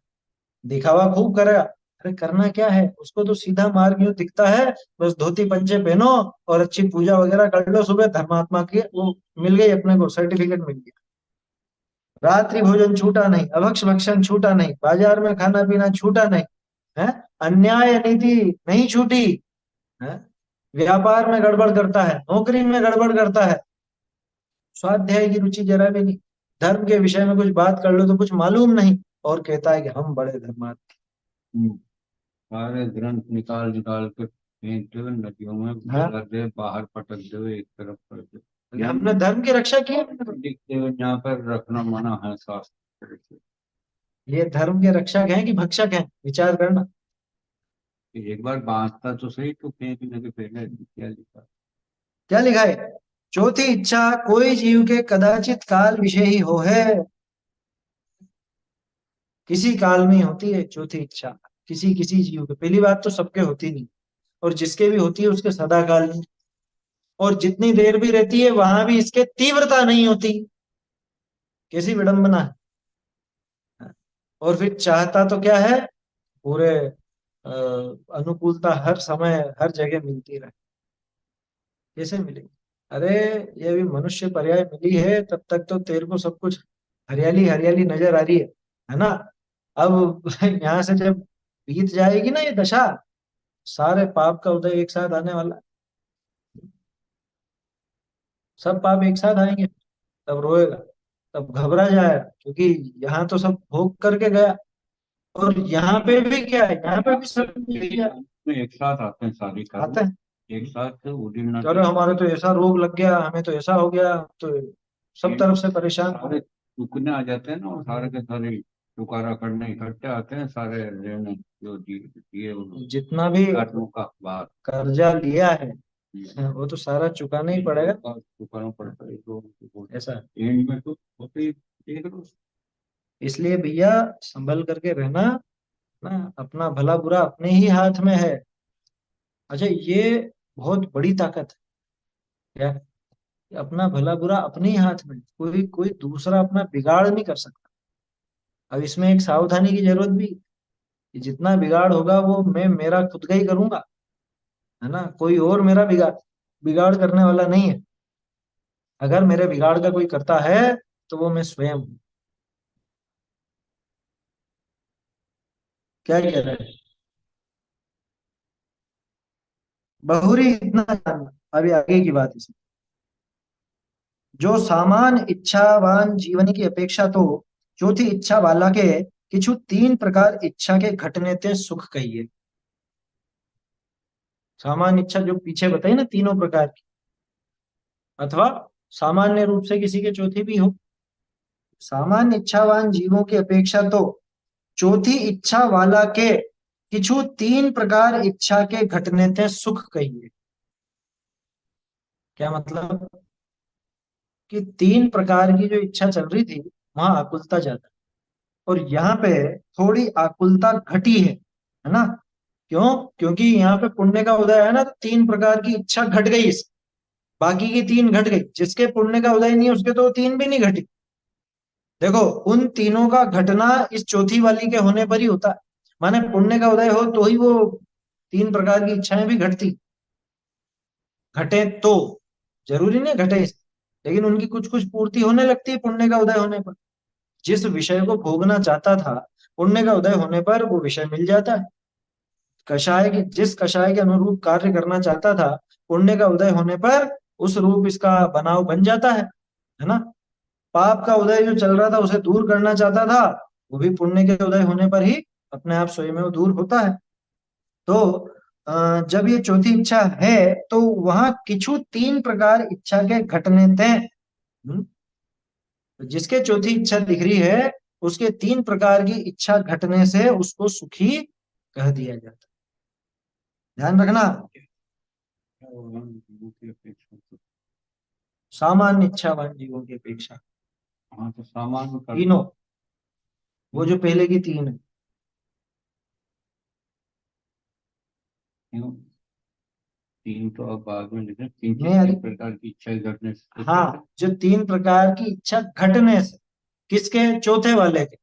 दिखावा खूब करेगा। अरे करना क्या है उसको, तो सीधा मार्ग यूं दिखता है। बस धोती पंचे पहनो और अच्छी पूजा वगैरह कर लो, सुबह धर्मात्मा की वो मिल गई, अपने को सर्टिफिकेट मिल गया। रात्रि भोजन छूटा नहीं, अभक्ष भक्षण छूटा नहीं, बाजार में खाना पीना छूटा नहीं, है, अन्याय नीति नहीं छूटी, है, व्यापार में गड़बड़ करता है, नौकरी में गड़बड़ करता है, स्वाध्याय की रुचि जरा भी नहीं, धर्म के विषय में कुछ बात कर लो तो कुछ मालूम नहीं, और कहता है कि हम बड़े धर्मात्मा। सारे ग्रंथ निकाल निकाल के फेंक दो नदियों में, हाँ, कर दे बाहर, पटक दो एक तरफ कर दो। हमने धर्म की रक्षा की है। लिखते हुए यहाँ पर रखना मना है शास्त्र से। ये धर्म के रक्षक हैं कि भक्षक हैं, विचार करना। एक बार बांटता तो सही, तो फेंकने के पहले क्या लिखा। क्या लिखा है। चौथी इच्छा कोई जीव के कदाचित काल विषय ही हो है। किसी काल में ही होती है चौथी इच्छा, किसी किसी जीव के। पहली बात तो सबके होती नहीं, और जिसके भी होती है उसके सदा काल नहीं। और जितनी देर भी रहती है वहां भी इसके तीव्रता नहीं होती। कैसी विडंबना है। और फिर चाहता तो क्या है, पूरे अनुकूलता हर समय हर जगह मिलती रहे। कैसे मिलेगी। अरे, ये भी मनुष्य पर्याय मिली है तब तक तो तेरे को सब कुछ हरियाली हरियाली नजर आ रही है ना। अब यहाँ से जब बीत जाएगी ना ये दशा, सारे पाप का उदय एक साथ आने वाला है। सब पाप एक साथ आएंगे, तब रोएगा, तब घबरा जाएगा, क्योंकि यहाँ तो सब भोग करके गया। और यहाँ पे भी क्या है, यहाँ पे भी सब भैया में एक साथ आते हैं सारे आते कर्म, हैं। एक साथ उदिन अरे हमारे तो ऐसा रोग लग गया, हमें तो ऐसा हो गया, तो सब तरफ से परेशान। सारे टुकने आ जाते हैं ना, और सारे के सारे टुकारा करने इकट्ठे आते हैं सारे लेने, जो दिए उन्होंने जितना भी कर्मों का बात। कर्जा लिया है वो तो सारा चुकाना ही पड़ेगा। चुकाना पड़ता है तो ऐसा, एंड में तो होते ही देख लो। इसलिए भैया संभल करके रहना ना, अपना भला बुरा अपने ही हाथ में है। अच्छा, ये बहुत बड़ी ताकत है क्या, कि अपना भला बुरा अपने ही हाथ में, कोई कोई दूसरा अपना बिगाड़ नहीं कर सकता। अब इसमें एक सावधानी की जरूरत भी, कि जितना बिगाड़ होगा वो मैं मेरा खुद का ही करूंगा, है ना, कोई और मेरा बिगाड़ बिगाड़ करने वाला नहीं है। अगर मेरे बिगाड़ का कोई करता है तो वो मैं स्वयं हूं। क्या कह रहे हैं बहुरी, इतना जानना। अभी आगे की बात इसमें, जो सामान इच्छावान जीवन की अपेक्षा तो चौथी इच्छा वाला के किछु तीन प्रकार इच्छा के घटने ते सुख कहिए। सामान्य इच्छा जो पीछे बताई ना तीनों प्रकार की, अथवा सामान्य रूप से किसी के चौथी भी हो, सामान्य इच्छावान जीवों की अपेक्षा तो चौथी इच्छा वाला के किछु तीन प्रकार इच्छा के घटने ते सुख कहिए। क्या मतलब, कि तीन प्रकार की जो इच्छा चल रही थी वहां आकुलता ज्यादा, और यहाँ पे थोड़ी आकुलता घटी है ना। क्यों, क्योंकि यहाँ पे पुण्य का उदय है ना, तो तीन प्रकार की इच्छा घट गई इस, बाकी की तीन घट गई, जिसके पुण्य का उदय नहीं है उसके तो तीन भी नहीं घटी। देखो, उन तीनों का घटना इस चौथी वाली के होने पर ही होता है। माने पुण्य का उदय हो तो ही वो तीन प्रकार की इच्छाएं भी घटती, घटे तो, जरूरी नहीं घटे इस, लेकिन उनकी कुछ कुछ पूर्ति होने लगती है पुण्य का उदय होने पर। जिस विषय को भोगना चाहता था, पुण्य का उदय होने पर वो विषय मिल जाता है। कषाय के, जिस कषाय के अनुरूप कार्य करना चाहता था, पुण्य का उदय होने पर उस रूप इसका बनाव बन जाता है ना। पाप का उदय जो चल रहा था उसे दूर करना चाहता था, वो भी पुण्य के उदय होने पर ही अपने आप स्वयं में वो दूर होता है। तो जब ये चौथी इच्छा है तो वहां किछु तीन प्रकार इच्छा के घटने थे। तो जिसके चौथी इच्छा दिख रही है उसके तीन प्रकार की इच्छा घटने से उसको सुखी कह दिया जाता है। ध्यान रखना, जीवों की अपेक्षा तो, सामान्य इच्छावान जीवों की अपेक्षा हाँ तो सामान्य कर्म। तीनों, वो जो पहले की तीन है। क्यों? तीन तो अब बाद में लिखे, तीन नहीं अरे, तीन प्रकार की इच्छा घटने से हाँ, जो तीन प्रकार की इच्छा घटने से, किसके, चौथे वाले के।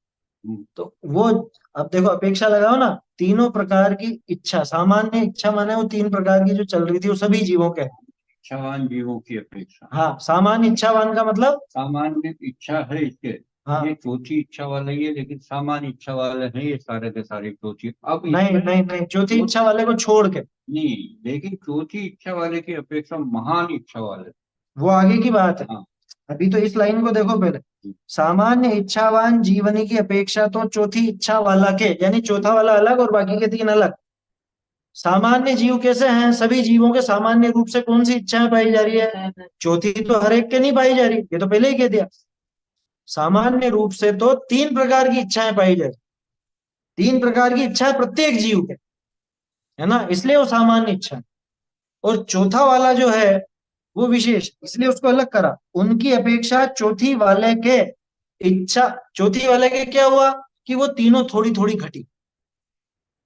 हम्म, तो वो, अब देखो अपेक्षा लगाओ ना, तीनों प्रकार की इच्छा, सामान्य इच्छा माने वो तीन प्रकार की जो चल रही थी वो सभी जीवों के। इच्छावान जीवों की अपेक्षा। हाँ, सामान्य इच्छावान का मतलब, सामान्य इच्छा है इसके, ये हाँ, चौथी इच्छा वाले ही है, लेकिन सामान्य इच्छा वाले हैं ये सारे के सारे चौथी। अब नहीं इसमें नहीं नहीं, चौथी इच्छा वाले को छोड़ के, नहीं, लेकिन चौथी इच्छा वाले की अपेक्षा महान इच्छा वाले। वो आगे की बात है। हाँ। अभी तो इस लाइन को देखो पहले, सामान्य इच्छावान जीवनी की अपेक्षा तो चौथी इच्छा वाला के, यानी चौथा वाला अलग और बाकी के तीन अलग। सामान्य जीव कैसे हैं, सभी जीवों के सामान्य रूप से कौन सी इच्छाएं पाई जा रही है, चौथी तो हर एक के नहीं पाई जा रही, ये तो पहले ही कह दिया। सामान्य रूप से तो तीन प्रकार की इच्छाएं पाई जा रही, तीन प्रकार की इच्छाएं प्रत्येक जीव के, है ना, इसलिए वो सामान्य इच्छा है। और चौथा वाला जो है वो विशेष, इसलिए उसको अलग करा, उनकी अपेक्षा चौथी वाले के इच्छा, चौथी वाले के क्या हुआ, कि वो तीनों थोड़ी थोड़ी घटी,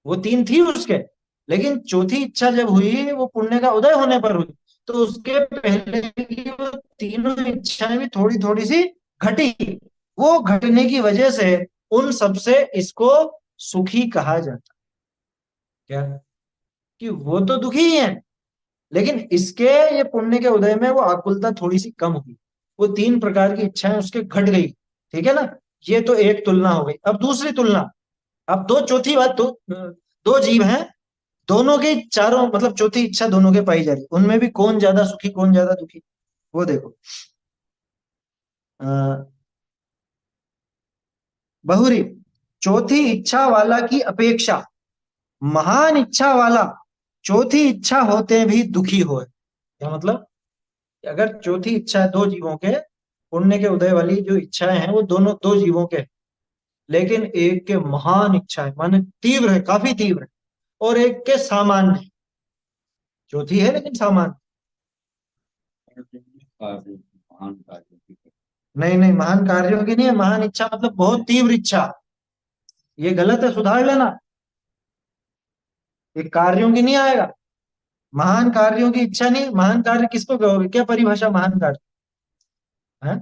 वो तीन थी उसके, लेकिन चौथी इच्छा जब हुई वो पुण्य का उदय होने पर हुई, तो उसके पहले की वो तीनों इच्छाएं भी थोड़ी थोड़ी सी घटी। वो घटने की वजह से उन सबसे इसको सुखी कहा जाता। क्या, कि वो तो दुखी ही है, लेकिन इसके ये पुण्य के उदय में वो आकुलता थोड़ी सी कम हुई, वो तीन प्रकार की इच्छाएं उसके घट गई। ठीक है ना, ये तो एक तुलना हो गई। अब दूसरी तुलना, अब दो चौथी बात, दो जीव हैं, दोनों की चारों मतलब चौथी इच्छा दोनों के पाई जा रही, उनमें भी कौन ज्यादा सुखी कौन ज्यादा दुखी, वो देखो। अ, बहुरी, चौथी इच्छा वाला की अपेक्षा महान इच्छा वाला चौथी इच्छा होते भी दुखी हो। क्या मतलब? अगर चौथी इच्छा है दो जीवों के, पुण्य के उदय वाली जो इच्छाएं हैं वो दोनों दो जीवों के हैं, लेकिन एक के महान इच्छा है माने तीव्र है, काफी तीव्र है, और एक के सामान्य है। चौथी है लेकिन सामान्य। कार्य, महान कार्य की नहीं नहीं, महान कार्यों की नहीं है, महान इच्छा मतलब बहुत तीव्र इच्छा। ये गलत है, सुधार लेना। ये कार्यों की नहीं आएगा। महान कार्यों की इच्छा नहीं, महान कार्य किसको कहोगे? क्या परिभाषा महान कार्य है?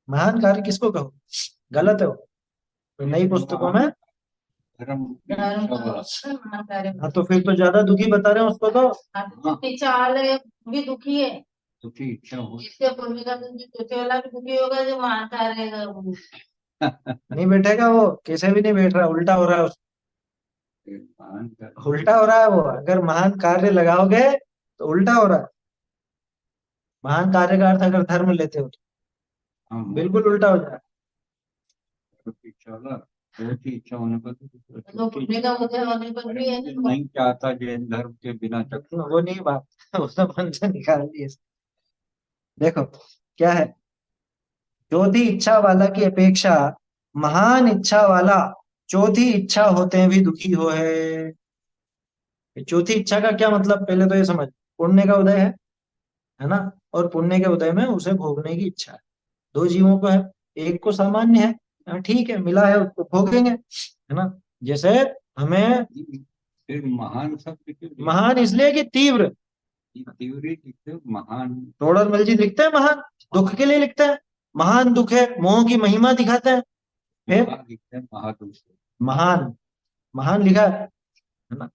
महान कार्य किसको कहोगे? गलत है वो। तो नई पुस्तकों में। धर्म की धर्म इच्छा का वाला। महान कार्य। हाँ तो फिर तो ज्यादा दुखी बता रहे हैं उसको तो। इच्छा वाले भी दुखी है। दुखी इच्छा हो इसके पुण्य का जो चौथे वाला भी दुखी होगा, जो महान कार्य है वो। नहीं बैठेगा वो, कैसे भी नहीं बैठ रहा, उल्टा हो रहा है महान कार्य। उल्टा हो रहा है वो। अगर महान कार्य लगाओगे तो उल्टा हो रहा है। महान कार्य का अर्थ अगर धर्म लेते हो तो हाँ, बिल्कुल उल्टा हो जाए। की इच्छा वाला, बहुत ही इच्छा होने पर तो पुण्य का उदय होने पर भी है ना। नहीं चाहता जैन धर्म के बिना तक। वो नहीं बात, वो सब मन से निकाल दिए। देखो क्या है, चौथी इच्छा वाला की अपेक्षा महान इच्छा वाला चौथी इच्छा होते भी दुखी हो है। चौथी इच्छा का क्या मतलब, पहले तो ये समझ। पुण्य का उदय है ना, और पुण्य के उदय में उसे भोगने की इच्छा है। दो जीवों को है, एक को सामान्य है। ठीक है, मिला है उसको भोगेंगे, है ना। जैसे हमें फिर महान शब्द क्यों दिया? महान इसलिए कि तीव्र। तीव्र लिखते हो, महान। टोडर मल जी लिखते हैं महान दुख के लिए लिखते हैं। महान दुख है, मोह की महिमा दिखाते हैं। फिर महान लिखते हैं, महादुष। महान, महान लिखा है ना।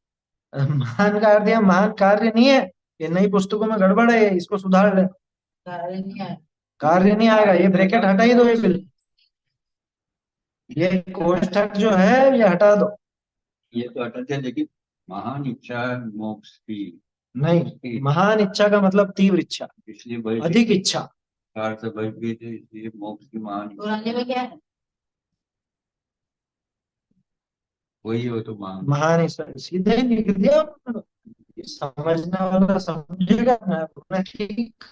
महान का अर्थ यह महान कार्य नहीं है। ये नई पुस्तकों में गड़बड़ है, इसको सुधार ले। कार्य नहीं है। कार्य नहीं आएगा, ये ब्रैकेट हटा ही दो, ये ये कोष्ठक जो है ये हटा दो। ये तो हटाते हैं, लेकिन महान इच्छा है मोक्ष की। नहीं, महान इच्छा का मतलब तीव्र इच्छा, इसलिए भाई अधिक इच्छा। कार से बच गए थे, इसलिए मोक्ष की महान इच्छा। पुराने में क्या है? वही हो तो महान। महान इच्छा सीधे लिख दिया उन्होंने। समझने वाला समझेगा ना, अपना ठीक।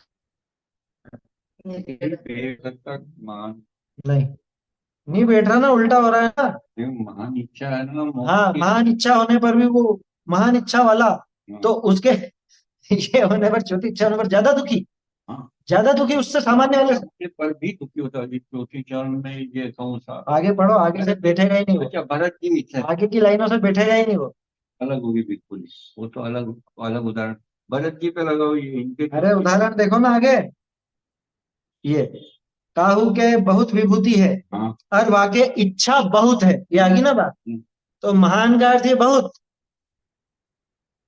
पेड़ तक महान। नहीं, नहीं बैठ रहा ना, उल्टा हो रहा है ना। महान इच्छा है ना मोक्ष हाँ, की। महान इच्छा होने पर भी वो महान इच्छा वाला, तो उसके ये होने पर, चौथी इच्छा होने पर ज्यादा दुखी। हाँ, ज्यादा दुखी उससे सामान्य वाले से। उसके पर भी दुखी होता है। चौथी चरण में ये कौन सा? आगे पढ़ो, आगे से बैठेगा ही नहीं वो। अच्छा, भरत की इच्छा आगे की लाइनों से बैठेगा ही नहीं वो। अलग होगी बिल्कुल ही। वो तो अलग अलग उदाहरण भरत जी पे लगाओ, ये इनके अरे उदाहरण देखो ना आगे, ये काहू के बहुत विभूति है हाँ। और वाके इच्छा बहुत है, ये आगे ना बात। तो महान का अर्थ ये बहुत,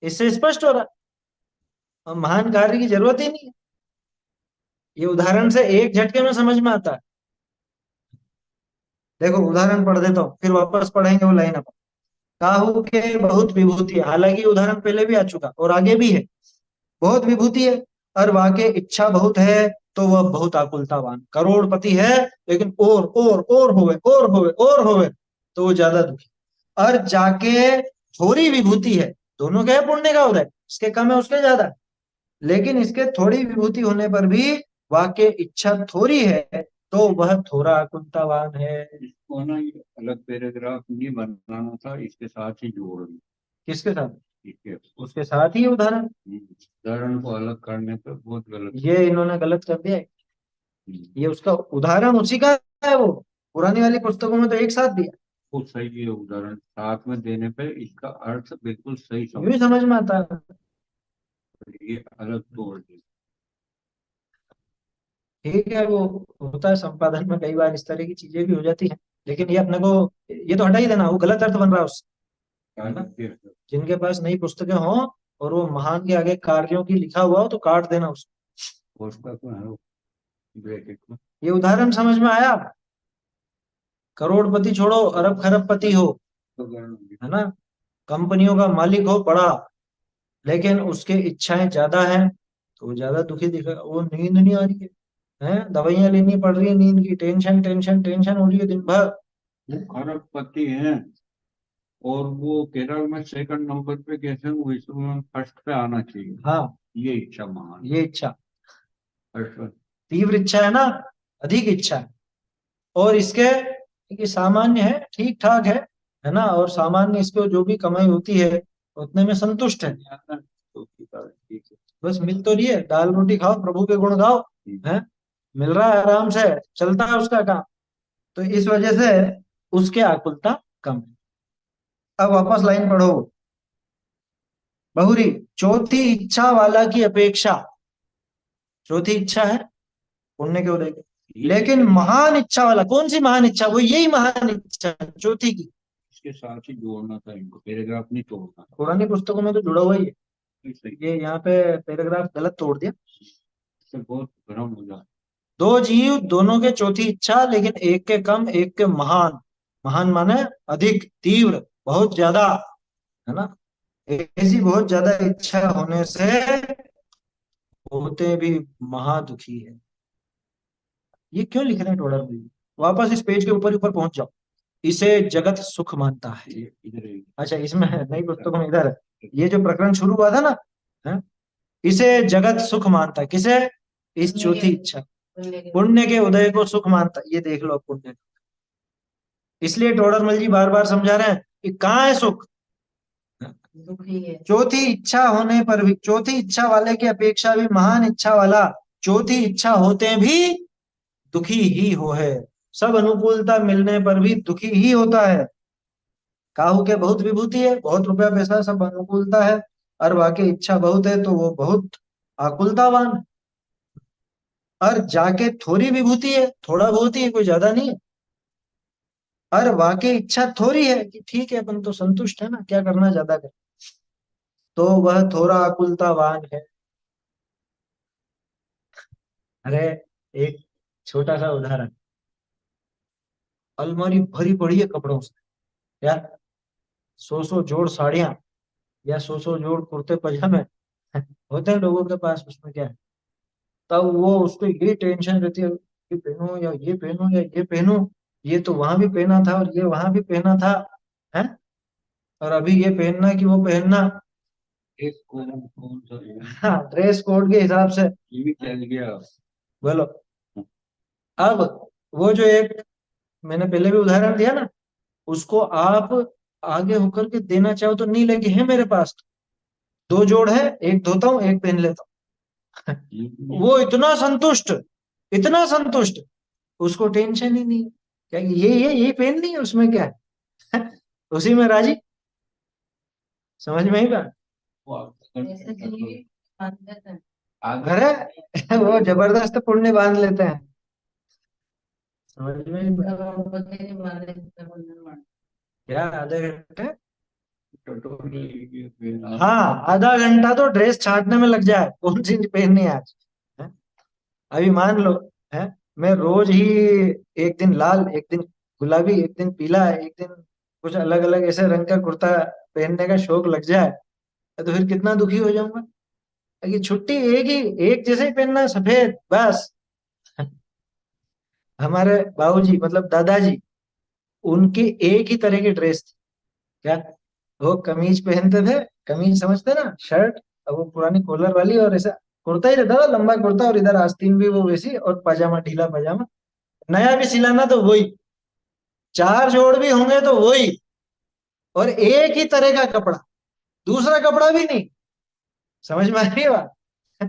इससे स्पष्ट हो रहा। और महान कार्य की जरूरत ही नहीं है, ये उदाहरण से एक झटके में समझ में आता है। देखो उदाहरण पढ़ देता हूँ, फिर वापस पढ़ेंगे वो लाइन अपन। काहू के बहुत विभूति है, हालांकि उदाहरण पहले भी आ चुका और आगे भी है। बहुत विभूति है और वाके इच्छा बहुत है, तो वह बहुत आकुलतावान। करोड़पति है लेकिन और होवे तो वो ज्यादा दुखी। और जाके थोड़ी विभूति है, दोनों के है पुण्य का उदय, इसके कम है उसके ज्यादा, लेकिन इसके थोड़ी विभूति होने पर भी वाके इच्छा थोड़ी है, तो वह थोड़ा आकुलतावान है। इसको ना ये अलग पैराग्राफ नहीं बनाना था, इसके साथ ही जोड़ दी। किसके साथ? ठीक है। उसके साथ ही उदाहरण। उदाहरण को अलग करने पर बहुत गलत। ये इन्होंने गलत कर दिया है। हम्म, ये उसका उदाहरण उसी का है, वो पुरानी वाली पुस्तकों में तो एक साथ दिया। वो सही है, उदाहरण साथ में देने पे इसका अर्थ बिल्कुल सही यूं ही समझ। समझ में आता है। ये अलग तोड़ दी। ठीक है, वो होता है संपादन में, कई बार इस तरह की चीजें भी हो जाती हैं, लेकिन ये अपने को, ये तो हटा ही देना, वो गलत अर्थ बन रहा है उससे। है ना, जिनके पास नई पुस्तकें हों और वो महान के आगे कार्यों की लिखा हुआ हो तो काट देना उसको। पुस्तक में है ब्रैकेट में। ये उदाहरण समझ में आया? करोड़पति छोड़ो, अरब खरबपति हो, तो गण- है ना, कंपनियों का मालिक हो बड़ा, लेकिन उसके इच्छाएं ज्यादा हैं, तो वो ज्यादा दुखी दिखेगा। वो नींद नहीं आ रही है, दवाइयां लेनी पड़ रही है नींद की, टेंशन टेंशन टेंशन हो रही है दिन भर, वो खरबपति हैं और वो केरल में सेकंड नंबर पे कैसे विश्व में फर्स्ट पे आना चाहिए। हाँ, ये इच्छा महान ये इच्छा, है। तीव्र इच्छा है ना, अधिक इच्छा है। और इसके ये सामान्य है, ठीक ठाक है ना, और सामान्य इसको जो भी कमाई होती है उतने में संतुष्ट है। तो ठीक है। बस मिल तो रही है, दाल रोटी खाओ, प्रभु के गुण गाओ, है, मिल रहा है आराम से, चलता है उसका काम। तो इस वजह से उसके आकुलता कम है। अब वापस लाइन पढ़ो। बहुरी, चौथी इच्छा वाला की अपेक्षा, चौथी इच्छा है पुण्य के उदय की, लेकिन महान इच्छा वाला, कौन सी महान इच्छा, वो यही महान इच्छा चौथी की। इसके साथ ही जोड़ना था इनको, पैराग्राफ नहीं तोड़ना था। पुरानी पुस्तकों में तो जुड़ा हुआ ही है, सही। ये यहाँ पे पैराग्राफ गलत तोड़ दिया। इससे बहुत भ्रम हो जाता दो जीव दोनों के चौथी इच्छा, लेकिन एक के कम एक के महान, महान माने अधिक, तीव्र, बहुत ज्यादा, है ना। ऐसी बहुत ज्यादा इच्छा होने से होते भी महादुखी है। ये क्यों लिख रहे हैं टोडर भाई? वापस इस पेज के ऊपर ऊपर पहुंच जाओ। इसे जगत सुख मानता है। है। इधर ही। अच्छा, इसमें है, नई पुस्तकों में इधर है। ये जो प्रकरण शुरू हुआ था ना, है? इसे जगत सुख मानता है, किसे? इस चौथी इच्छा, पुण्य के उदय को सुख मानता है। ये देख लो पुण्य, इसलिए टोडरमल जी बार बार समझा रहे हैं कि कहाँ है सुख। दुखी है। चौथी इच्छा होने पर भी, चौथी इच्छा वाले की अपेक्षा भी महान इच्छा वाला चौथी इच्छा होते भी दुखी ही हो है। सब अनुकूलता मिलने पर भी दुखी ही होता है। काहू के बहुत विभूति है, बहुत रुपया पैसा, सब अनुकूलता है, और वाकई इच्छा बहुत है तो वो बहुत आकुलतावान है। और जाके थोड़ी विभूति है, थोड़ा बहुत ही है, कोई ज्यादा नहीं है। और वाकई इच्छा थोड़ी है कि ठीक है अपन तो संतुष्ट है ना, क्या करना ज्यादा कर, तो वह थोड़ा आकुलतावान है। अरे, एक छोटा सा उदाहरण, अलमारी भरी पड़ी है कपड़ों से, यार, सौ जोड़ साड़ियां या सौ जोड़ कुर्ते पजामे होते हैं लोगों के पास, उसमें क्या है। तब वो उसको ये टेंशन रहती है, ये पहनूं या ये पहनूं या ये पहनूं, ये तो वहां भी पहना था और ये वहां भी पहना था, है, और अभी ये पहनना कि वो पहनना। एक कौन सा है? हाँ, ड्रेस कोड के हिसाब से। ये भी चल गया। बोलो, अब वो जो एक मैंने पहले भी उदाहरण दिया ना, उसको आप आगे होकर के देना चाहो तो नहीं लेके है मेरे पास, दो जोड़ है, एक धोता हूँ एक पहन लेता हूँ। वो इतना संतुष्ट, इतना संतुष्ट, उसको टेंशन ही नहीं, क्या ये यही पहननी है, उसमें क्या है उसी में राजी। समझ में ही बात। ऐसे जिंदगी बांधते थे। अरे वो जबरदस्त पुण्य बांध लेते हैं, समझ में ही बात। अब बकरी मारे थे, बंधन मारे। क्या आधे घंटे? हाँ। हाँ, आधा घंटा तो ड्रेस छांटने में लग जाए, कौन सी पहननी है आज, है? अभी मान लो, है, मैं रोज ही एक दिन लाल, एक दिन गुलाबी, एक दिन पीला, एक दिन कुछ अलग अलग ऐसे रंग का कुर्ता पहनने का शौक लग जाए, तो फिर कितना दुखी हो जाऊंगा। कि छुट्टी एक ही, एक जैसे ही पहनना है, सफेद बस। हमारे बाबूजी मतलब दादाजी, उनकी एक ही तरह की ड्रेस थी, क्या, वो कमीज पहनते थे, कमीज समझते ना, शर्ट, और वो पुरानी कॉलर वाली, और ऐसा कुर्ता ही रहता था, लंबा कुर्ता, और इधर आस्तीन भी वो वैसी, और पजामा, ढीला पजामा, नया भी सिलाना तो वही, चार जोड़ भी होंगे तो वही, और एक ही तरह का कपड़ा, दूसरा कपड़ा भी नहीं। समझ में आ रही है बात? ये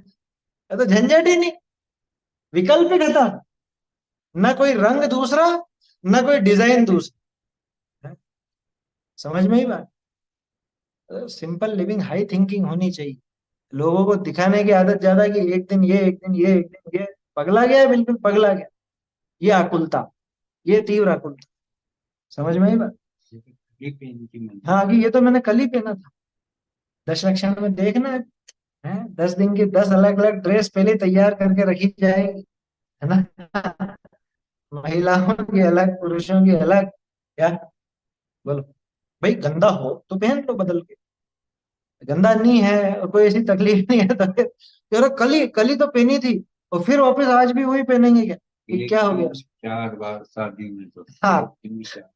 तो झंझट ही नहीं, विकल्प ही खत्म, ना कोई रंग दूसरा, ना कोई डिजाइन दूसरा। समझ में ही बात। सिंपल लिविंग, हाई थिंकिंग होनी चाहिए। लोगों को दिखाने की आदत ज्यादा, कि एक दिन ये, एक दिन ये, एक दिन ये, पगला गया है, बिल्कुल पगला गया। ये आकुलता, ये तीव्र आकुलता। समझ में आई बात? ये पेंटिंग में हाँ, आगे ये तो मैंने कल ही पहना था, 10 लक्षण में देखना है, 10 दिन की 10 अलग अलग ड्रेस पहले तैयार करके रखी जाएगी, है ना महिलाओं की अलग, पुरुषों की अलग, क्या, बोलो। भाई गंदा हो तो पहन लो बदल के, गंदा नहीं है और कोई ऐसी तकलीफ नहीं है तो फिर यार कल ही तो पहनी थी, और फिर वापस आज भी वही पहनेंगे क्या, ये क्या हो गया? 4 बार शादी में तो हाँ, क्या।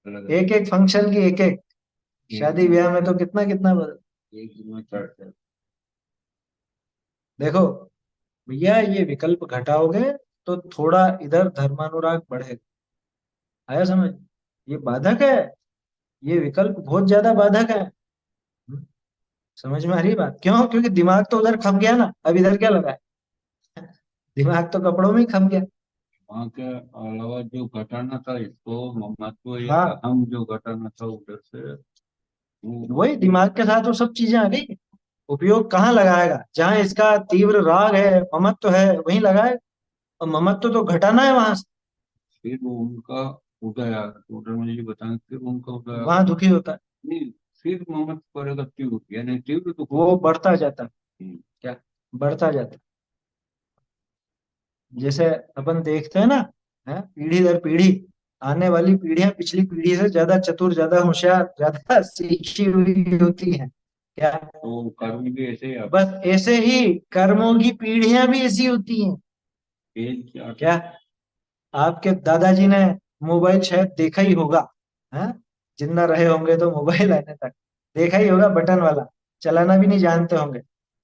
अलग एक अलग एक फंक्शन की एक एक। एक शादी ब्याह में तो कितना कितना एक दिन में चढ़ते। देखो भैया, ये विकल्प घटाओगे तो थोड़ा इधर धर्मानुराग बढ़ेगा। आया समझ? ये बाधक है, ये विकल्प बहुत ज्यादा बाधक है। हम्म, समझ में आ रही बात? क्यों? क्योंकि दिमाग तो उधर खप गया ना, अब इधर क्या लगा है? दिमाग तो कपड़ों में ही खप गया। वहाँ के अलावा जो घटाना था इसको महत्व या हाँ, अहम जो घटाना था उधर से वो वही दिमाग के साथ वो सब चीजें आ गई। उपयोग कहाँ लगाएगा? जहां इसका तीव्र राग है, ममत्व है, वहीं लगाए। और ममत्व तो घटाना है वहां से। फिर वो उनका उदय आ टोटल मुझे ये बताएं फिर उनका उदय वहां दुखी होता है, नहीं फिर मोहम्मद पड़ेगा तीव्र यानी तीव्र दुख वो होगा। बढ़ता जाता है। हम्म, क्या? बढ़ता जाता है। जैसे अपन देखते हैं ना, है पीढ़ी दर पीढ़ी आने वाली पीढ़ियां पिछली पीढ़ी से ज्यादा चतुर, ज्यादा होशियार, ज्यादा सीखी हुई होती हैं। क्या? तो कर्म भी ऐसे ही आप बस ऐसे ही कर्मों की पीढ़ियां भी ऐसी होती हैं। तेज क्या क्या? आपके दादाजी ने मोबाइल शायद देखा ही होगा, है? जिंदा रहे होंगे तो मोबाइल आने तक देखा ही होगा, बटन वाला। चलाना भी नहीं जानते होंगे।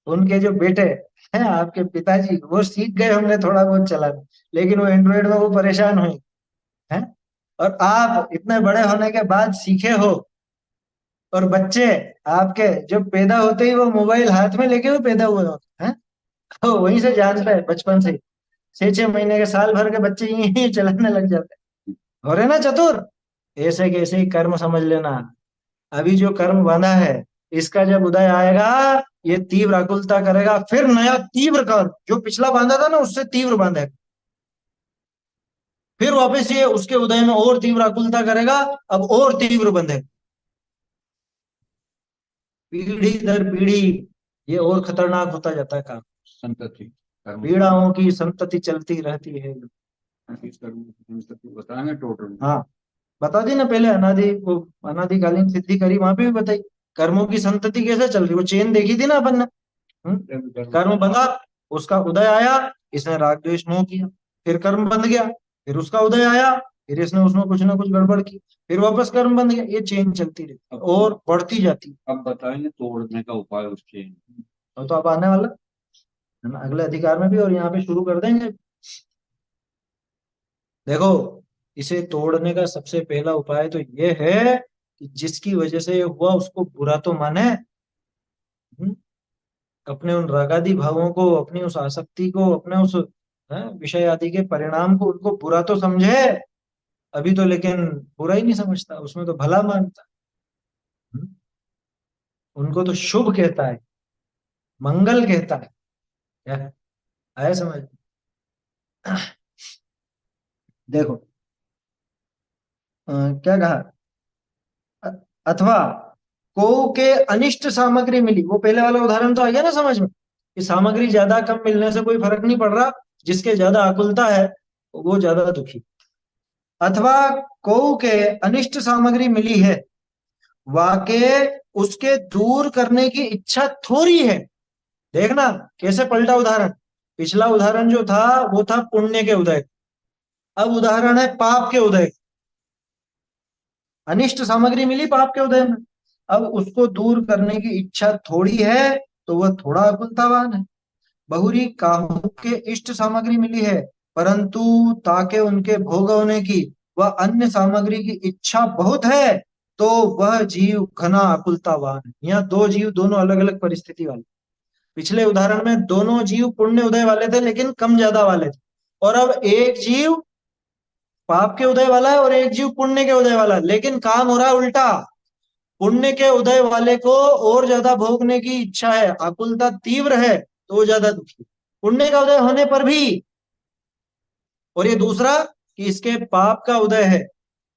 उनके जो बेटे हैं आपके पिताजी, वो सीख गए होंगे थोड़ा बहुत चलाना, लेकिन वो एंड्रॉइड में वो परेशान हुए हैं। और आप इतने बड़े होने के बाद सीखे हो। और बच्चे आपके जो पैदा होते ही वो मोबाइल हाथ में लेके वो पैदा हुए होते हैं। तो वहीं से जानते हैं बचपन से ही। 6-6 महीने के, साल भर के बच्चे यही चलाने लग जाते हैं। हो रहे ना चतुर? ऐसे कैसे ही कर्म समझ लेना। अभी जो कर्म बांधा है, इसका जब उदय आएगा, ये तीव्र आकुलता करेगा, फिर नया तीव्र कर्म जो पिछला बांधा था ना उससे तीव्र बांधेगा। फिर वापस ये उसके उदय में और तीव्र आकुलता करेगा, अब और तीव्र बंधेगा। पीढ़ी दर पीढ़ी ये और खतरनाक होता जाता है काम। संतति कर्म पीड़ाओं की संतति चलती रहती है। संतति कर्म संतति बताएंगे टोटल हाँ, बता दी ना पहले, अनादि वो अनादिकालीन सिद्धि करी, वहां पे भी बताई। कर्मों की संतति कैसे चल रही, वो चेन देखी थी ना अपन ने। हम्म? कर्म कर्म बंधा, उसका उदय आया, इसने राग द्वेष मोह किया। फिर कर्म बंध गया, फिर उसका उदय आया, फिर इसने उसमें कुछ ना कुछ गड़बड़ की, फिर वापस कर्म बंध गया। ये चेन चलती रहती है और बढ़ती जाती है। अब बताएंगे तोड़ने का उपाय उस चेन और तो अब आने वाला है ना अगले अधिकार में भी, और यहाँ पे शुरू कर देंगे। देखो, इसे तोड़ने का सबसे पहला उपाय तो ये है कि जिसकी वजह से ये हुआ उसको बुरा तो माने। हम्म? अपने उन रागादि भावों को, अपनी उस आसक्ति को, अपने उस विषय आदि के परिणाम को, उनको बुरा तो समझे। अभी तो लेकिन बुरा ही नहीं समझता, उसमें तो भला मानता। हम्म? उनको तो शुभ कहता है, मंगल कहता है। क्या है? आया समझ? देखो, क्या कहा? अ- अथवा को के अनिष्ट सामग्री मिली, वो पहले वाला उदाहरण तो आ गया ना समझ में, कि सामग्री ज्यादा कम मिलने से कोई फर्क नहीं पड़ रहा, जिसके ज्यादा आकुलता है वो ज्यादा दुखी। अथवा को के अनिष्ट सामग्री मिली है, वाके उसके दूर करने की इच्छा थोड़ी है। देखना कैसे पलटा उदाहरण। पिछला उदाहरण जो था वो था पुण्य के उदय, अब उदाहरण है पाप के उदय। अनिष्ट सामग्री मिली पाप के उदय में, अब उसको दूर करने की इच्छा थोड़ी है, तो वह थोड़ा अकुंठवान है। बहुरी काहू के इष्ट सामग्री मिली है, परंतु ताके उनके भोग होने की वह अन्य सामग्री की इच्छा बहुत है, तो वह जीव घना अकुलतावान है। यहाँ दो जीव, दोनों अलग अलग परिस्थिति वाले। पिछले उदाहरण में दोनों जीव पुण्य उदय वाले थे लेकिन कम ज्यादा वाले थे, और अब एक जीव पाप के उदय वाला है और एक जीव पुण्य के उदय वाला है, लेकिन काम हो रहा है उल्टा। पुण्य के उदय वाले को और ज्यादा भोगने की इच्छा है, आकुलता तीव्र है, तो वो ज्यादा दुखी। पुण्य का उदय होने पर भी। और ये दूसरा कि इसके पाप का उदय है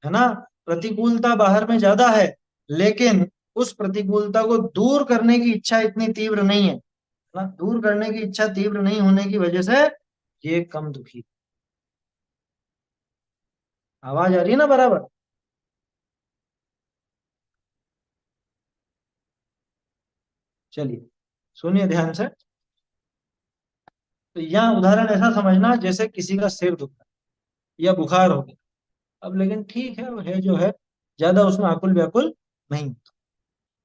ना, प्रतिकूलता बाहर में ज्यादा है, लेकिन उस प्रतिकूलता को दूर करने की इच्छा इतनी तीव्र नहीं है ना, दूर करने की इच्छा तीव्र नहीं होने की वजह से ये कम दुखी। आवाज आ रही है ना बराबर? चलिए, सुनिए ध्यान से। तो यहाँ उदाहरण ऐसा समझना जैसे किसी का सिर दुखता है या बुखार हो गया। अब लेकिन ठीक है, वो है जो है, ज्यादा उसमें आकुल व्याकुल नहीं होता,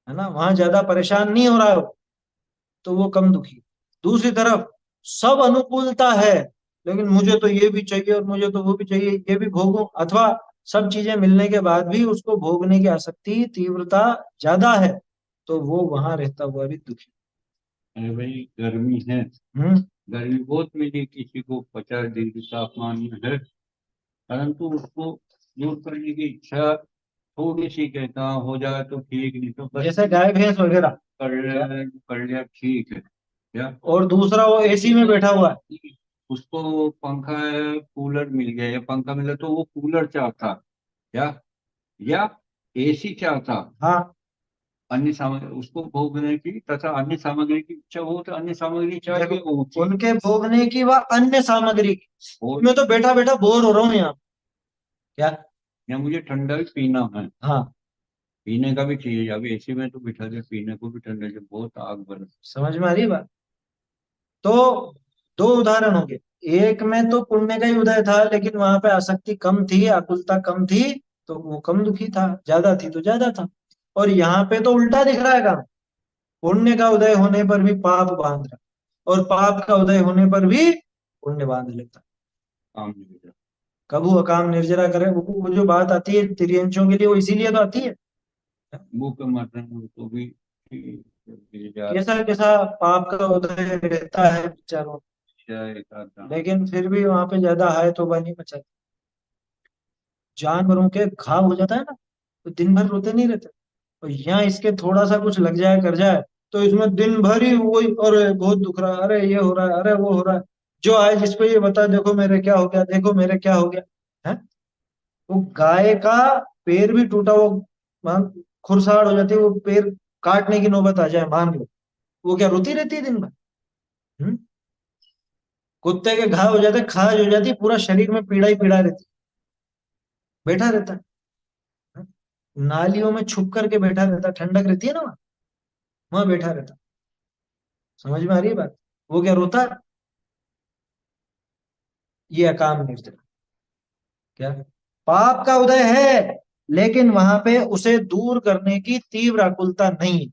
है ना, वहां ज्यादा परेशान नहीं हो रहा है वो, तो वो कम दुखी। दूसरी तरफ सब अनुकूलता है, लेकिन मुझे तो ये भी चाहिए और मुझे तो वो भी चाहिए, ये भी भोगूं, अथवा सब चीजें मिलने के बाद भी उसको भोगने की आसक्ति तीव्रता ज्यादा है, तो वो वहां रहता हुआ भी दुखी। अरे भाई गर्मी है, हम्म। गर्मी बहुत मिली, किसी को 50 डिग्री तापमान में है, परंतु उसको दूर करने की इच्छा थोड़ी सी, कहता हो जाए तो ठीक, नहीं तो बस जैसे गाय भैंस वगैरह। कर लिया ठीक है क्या। और दूसरा वो एसी में बैठा हुआ है। उसको पंखा है, कूलर मिल गया, या पंखा मिला तो वो कूलर चाहता, या या एसी चाहता। हाँ, अन्य सामग्री उसको भोगने की तथा अन्य सामग्री की इच्छा हो तो अन्य सामग्री चाहिए देखो, वो चीज। उनके भोगने की व अन्य सामग्री की, और मैं तो बैठा बैठा बोर हो रहा हूँ यहाँ, क्या। या मुझे ठंडा भी पीना है, हाँ, पीने का भी चाहिए, अभी एसी में तो बिठा दे, पीने को भी ठंडा से बहुत आग बरस। समझ में आ रही है बात। तो दो उदाहरण हो गए, एक में तो पुण्य का ही उदय था, लेकिन वहां पे आसक्ति कम थी, आकुलता कम थी, तो वो कम दुखी था, ज्यादा थी तो ज्यादा था। और यहाँ पे तो उल्टा दिख रहा है काम, पुण्य का उदय होने पर भी पाप बांध रहा, और पाप का उदय होने पर भी पुण्य बांध लेता। काम नहीं हो कबू अकाम निर्जरा करे, वो जो बात आती है तिर्यंचों के लिए, वो इसीलिए तो आती है। भूख मरने में तो भी ठीक है, मिल कैसा जाता कैसा पाप का उदय रहता है विचारों, है, एक आध दाना। लेकिन फिर भी वहां पे ज्यादा हाय तो नहीं मचा। जानवरों के घाव हो जाता है ना, तो दिन भर रोते नहीं रहते, और यहाँ इसके थोड़ा सा कुछ लग जाए कर जाए, तो इसमें दिन भर ही वही, अरे बहुत दुख रहा है, अरे ये हो रहा है, अरे वो हो रहा है। जो आए जिसको ये बता, देखो मेरे क्या हो गया, देखो मेरे क्या हो गया, है। वो गाय का पैर भी टूटा, वो मान खुरसाड़ हो जाती है, वो पैर काटने की नौबत आ जाए मान लो, वो क्या रोती रहती है दिन भर। हम्म? कुत्ते के घाव हो जाते, खाज हो जाती, पूरा शरीर में पीड़ा ही पीड़ा रहती, बैठा रहता है। नालियों में छुप करके बैठा रहता, ठंडक रहती है ना वहाँ, वहां बैठा रहता। समझ में आ रही है बात। वो क्या रोता है, ये अकाम निर्जर, क्या। पाप का उदय है, लेकिन वहां पे उसे दूर करने की तीव्र आकुलता नहीं है।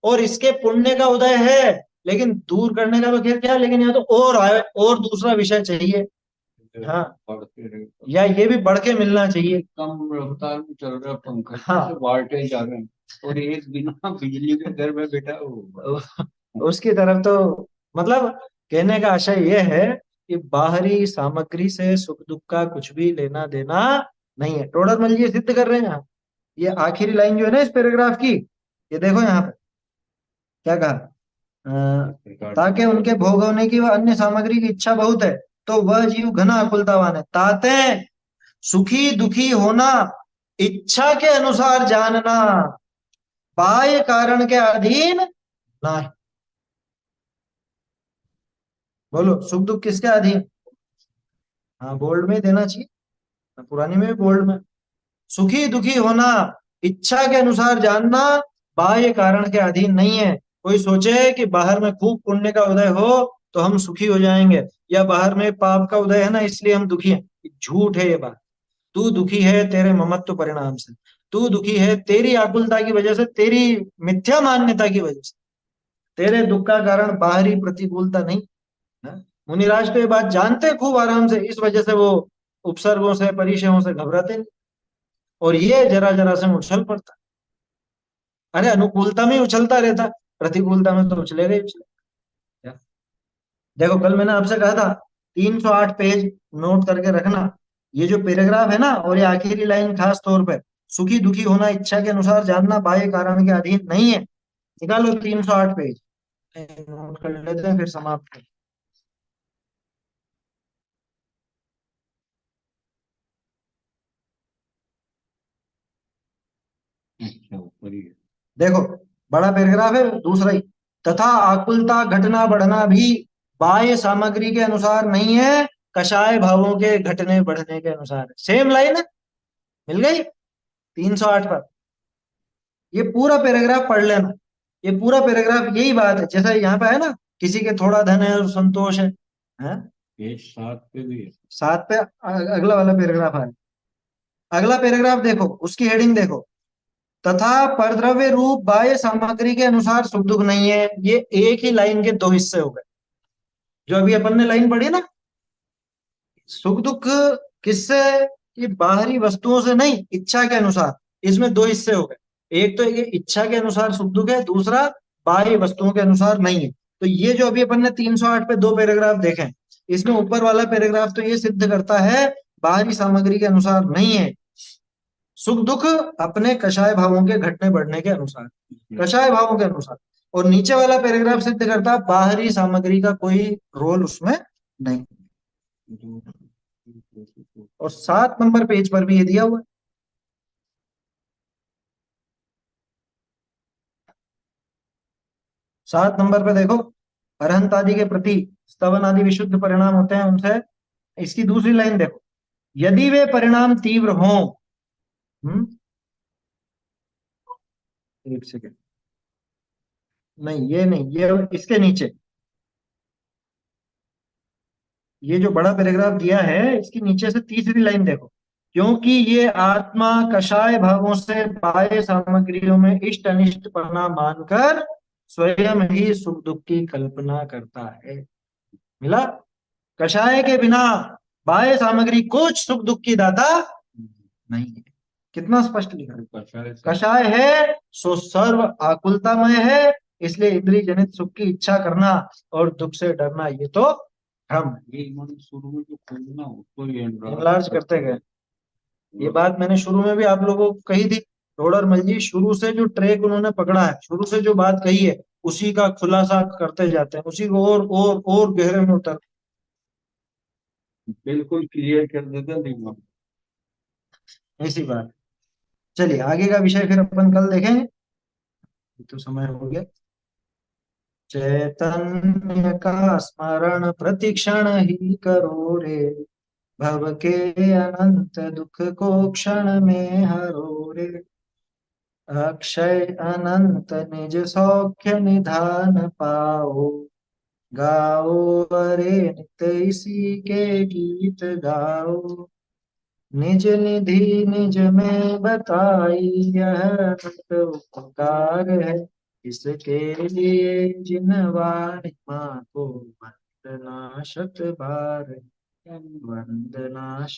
और इसके पुण्य का उदय है, लेकिन दूर करने का तो खैर क्या, लेकिन यहाँ तो और आए, और दूसरा विषय चाहिए। हाँ, बढ़ते रहे तो या ये भी बढ़ के मिलना चाहिए। कम रफ्तार में चल रहा पंखा, जैसे हाँ, वोल्टेज आ रहे हैं, और एक बिना बिजली के घर में बैठा हो। उसकी तरफ तो, मतलब कहने का आशय यह है कि बाहरी सामग्री से सुख दुख का कुछ भी लेना देना नहीं है। टोडरमल जी ये सिद्ध कर रहे हैं यहाँ। ये आखिरी लाइन जो है ना इस पैराग्राफ की, ये देखो यहाँ पे क्या कहा, इस प्रकार से ताकि उनके भोग होने की व अन्य सामग्री की इच्छा बहुत है, तो वह जीव घना आकुलतावान है। ताते सुखी दुखी होना, इच्छा के अनुसार जानना, बाह्य कारण के अधीन ना। बोलो, सुख दुख किसके अधीन। हाँ, बोल्ड में देना चाहिए, पुरानी में भी बोल्ड में। सुखी दुखी होना, इच्छा के अनुसार जानना, बाह्य कारण के अधीन नहीं है। कोई सोचे कि बाहर में खूब पुण्य का उदय हो तो हम सुखी हो जाएंगे, या बाहर में पाप का उदय है ना इसलिए हम दुखी हैं, झूठ है ये बात। तू दुखी है तेरे ममत्व परिणाम से, तू दुखी है तेरी आकुलता की वजह से, तेरी मिथ्या मान्यता की वजह से। तेरे दुख का कारण बाहरी प्रतिकूलता नहीं है। मुनिराज तो ये बात जानते हैं खूब आराम से, इस वजह से वो उपसर्गों से परिचयों से घबराते नहीं, और ये जरा जरा से उछल पड़ता। अरे अनुकूलता में ही उछलता रहता, प्रतिकूलता में तो उछलेगा ही उछलेगा। क्या? देखो, कल मैंने आपसे कहा था 308 पेज नोट करके रखना, ये जो पैराग्राफ है ना, और ये आखिरी लाइन खास तौर पे, सुखी दुखी होना इच्छा के अनुसार जानना बाह्य कारण के अधीन नहीं है। निकालो 308 पेज, नोट कर लेते हैं फिर समाप्त करें। अच्छा ऊपर ही है। देखो, बड़ा पैराग्राफ है दूसरा ही, तथा आकुलता घटना बढ़ना भी बाह्य सामग्री के अनुसार नहीं है, कषाय भावों के घटने बढ़ने के अनुसार है। सेम लाइन है, मिल गई 308 पर। ये पूरा पैराग्राफ पढ़ लेना, ये पूरा पैराग्राफ यही बात है, जैसा यहाँ पे है ना, किसी के थोड़ा धन है और संतोष है? पेज 7 पे भी है। साथ पे अगला वाला पैराग्राफ है, अगला पैराग्राफ देखो, उसकी हेडिंग देखो, तथा परद्रव्य रूप बाह्य सामग्री के अनुसार सुख दुख नहीं है। ये एक ही लाइन के दो हिस्से हो गए। जो अभी अपन ने लाइन पढ़ी ना, सुख दुख किससे, कि बाहरी वस्तुओं से नहीं, इच्छा के अनुसार। इसमें दो हिस्से हो गए, एक तो ये इच्छा के अनुसार सुख दुख है, दूसरा बाहरी वस्तुओं के अनुसार नहीं है। तो ये जो अभी अपन ने 308 पे दो पैराग्राफ देखे हैं, इसमें ऊपर वाला पैराग्राफ तो ये सिद्ध करता है बाहरी सामग्री के अनुसार नहीं है, सुख दुख अपने कषाय भावों के घटने बढ़ने के अनुसार, कषाय भावों के अनुसार। और नीचे वाला पैराग्राफ सिद्ध करता है बाहरी सामग्री का कोई रोल उसमें नहीं। और 7 नंबर पेज पर भी ये दिया हुआ है। 7 नंबर पे देखो, अरहंत आदि के प्रति स्तवन आदि विशुद्ध परिणाम होते हैं उनसे। इसकी दूसरी लाइन देखो, यदि वे परिणाम तीव्र हों, एक सेकेंड, नहीं ये नहीं, ये इसके नीचे, ये जो बड़ा पैराग्राफ दिया है इसके नीचे से तीसरी लाइन देखो, क्योंकि ये आत्मा कषाय भावों से बाह्य सामग्रियों में इष्ट अनिष्ट पना मानकर स्वयं ही सुख दुख की कल्पना करता है। मिला, कषाय के बिना बाह्य सामग्री कुछ सुख दुख की दाता नहीं है। कितना स्पष्ट लिखा है, कषाय है सो सर्व आकुलतामय है, इसलिए इंद्रिय जनित सुख की इच्छा करना और दुख से डरना ये तो भ्रम है। ये मन शुरू में जो खोजना उसको ये इनलार्ज करते गए। ये बात मैंने शुरू में भी आप लोगों को कही थी। रोडर मल जी शुरू से जो ट्रैक उन्होंने पकड़ा है, शुरू से जो बात कही है, उसी का खुलासा करते जाते हैं, उसी को और गहरे में उतर। बिल्कुल क्लियर कर देते हैं दिमाग। ऐसी बात। चलिए आगे का विषय फिर अपन कल देखेंगे, तो समय हो गया। चैतन्य का स्मरण प्रतिक्षण ही करो रे, भव के अनंत दुख को क्षण में हरो रे, अक्षय अनंत निज सौख्य निधान पाओ, गाओ अरे नित्य इसी के गीत गाओ, निज निधि निज में बताई यह अनंत उपकार है, इसके लिए जिन वाणी माँ को वंदना शत बार, वंदना।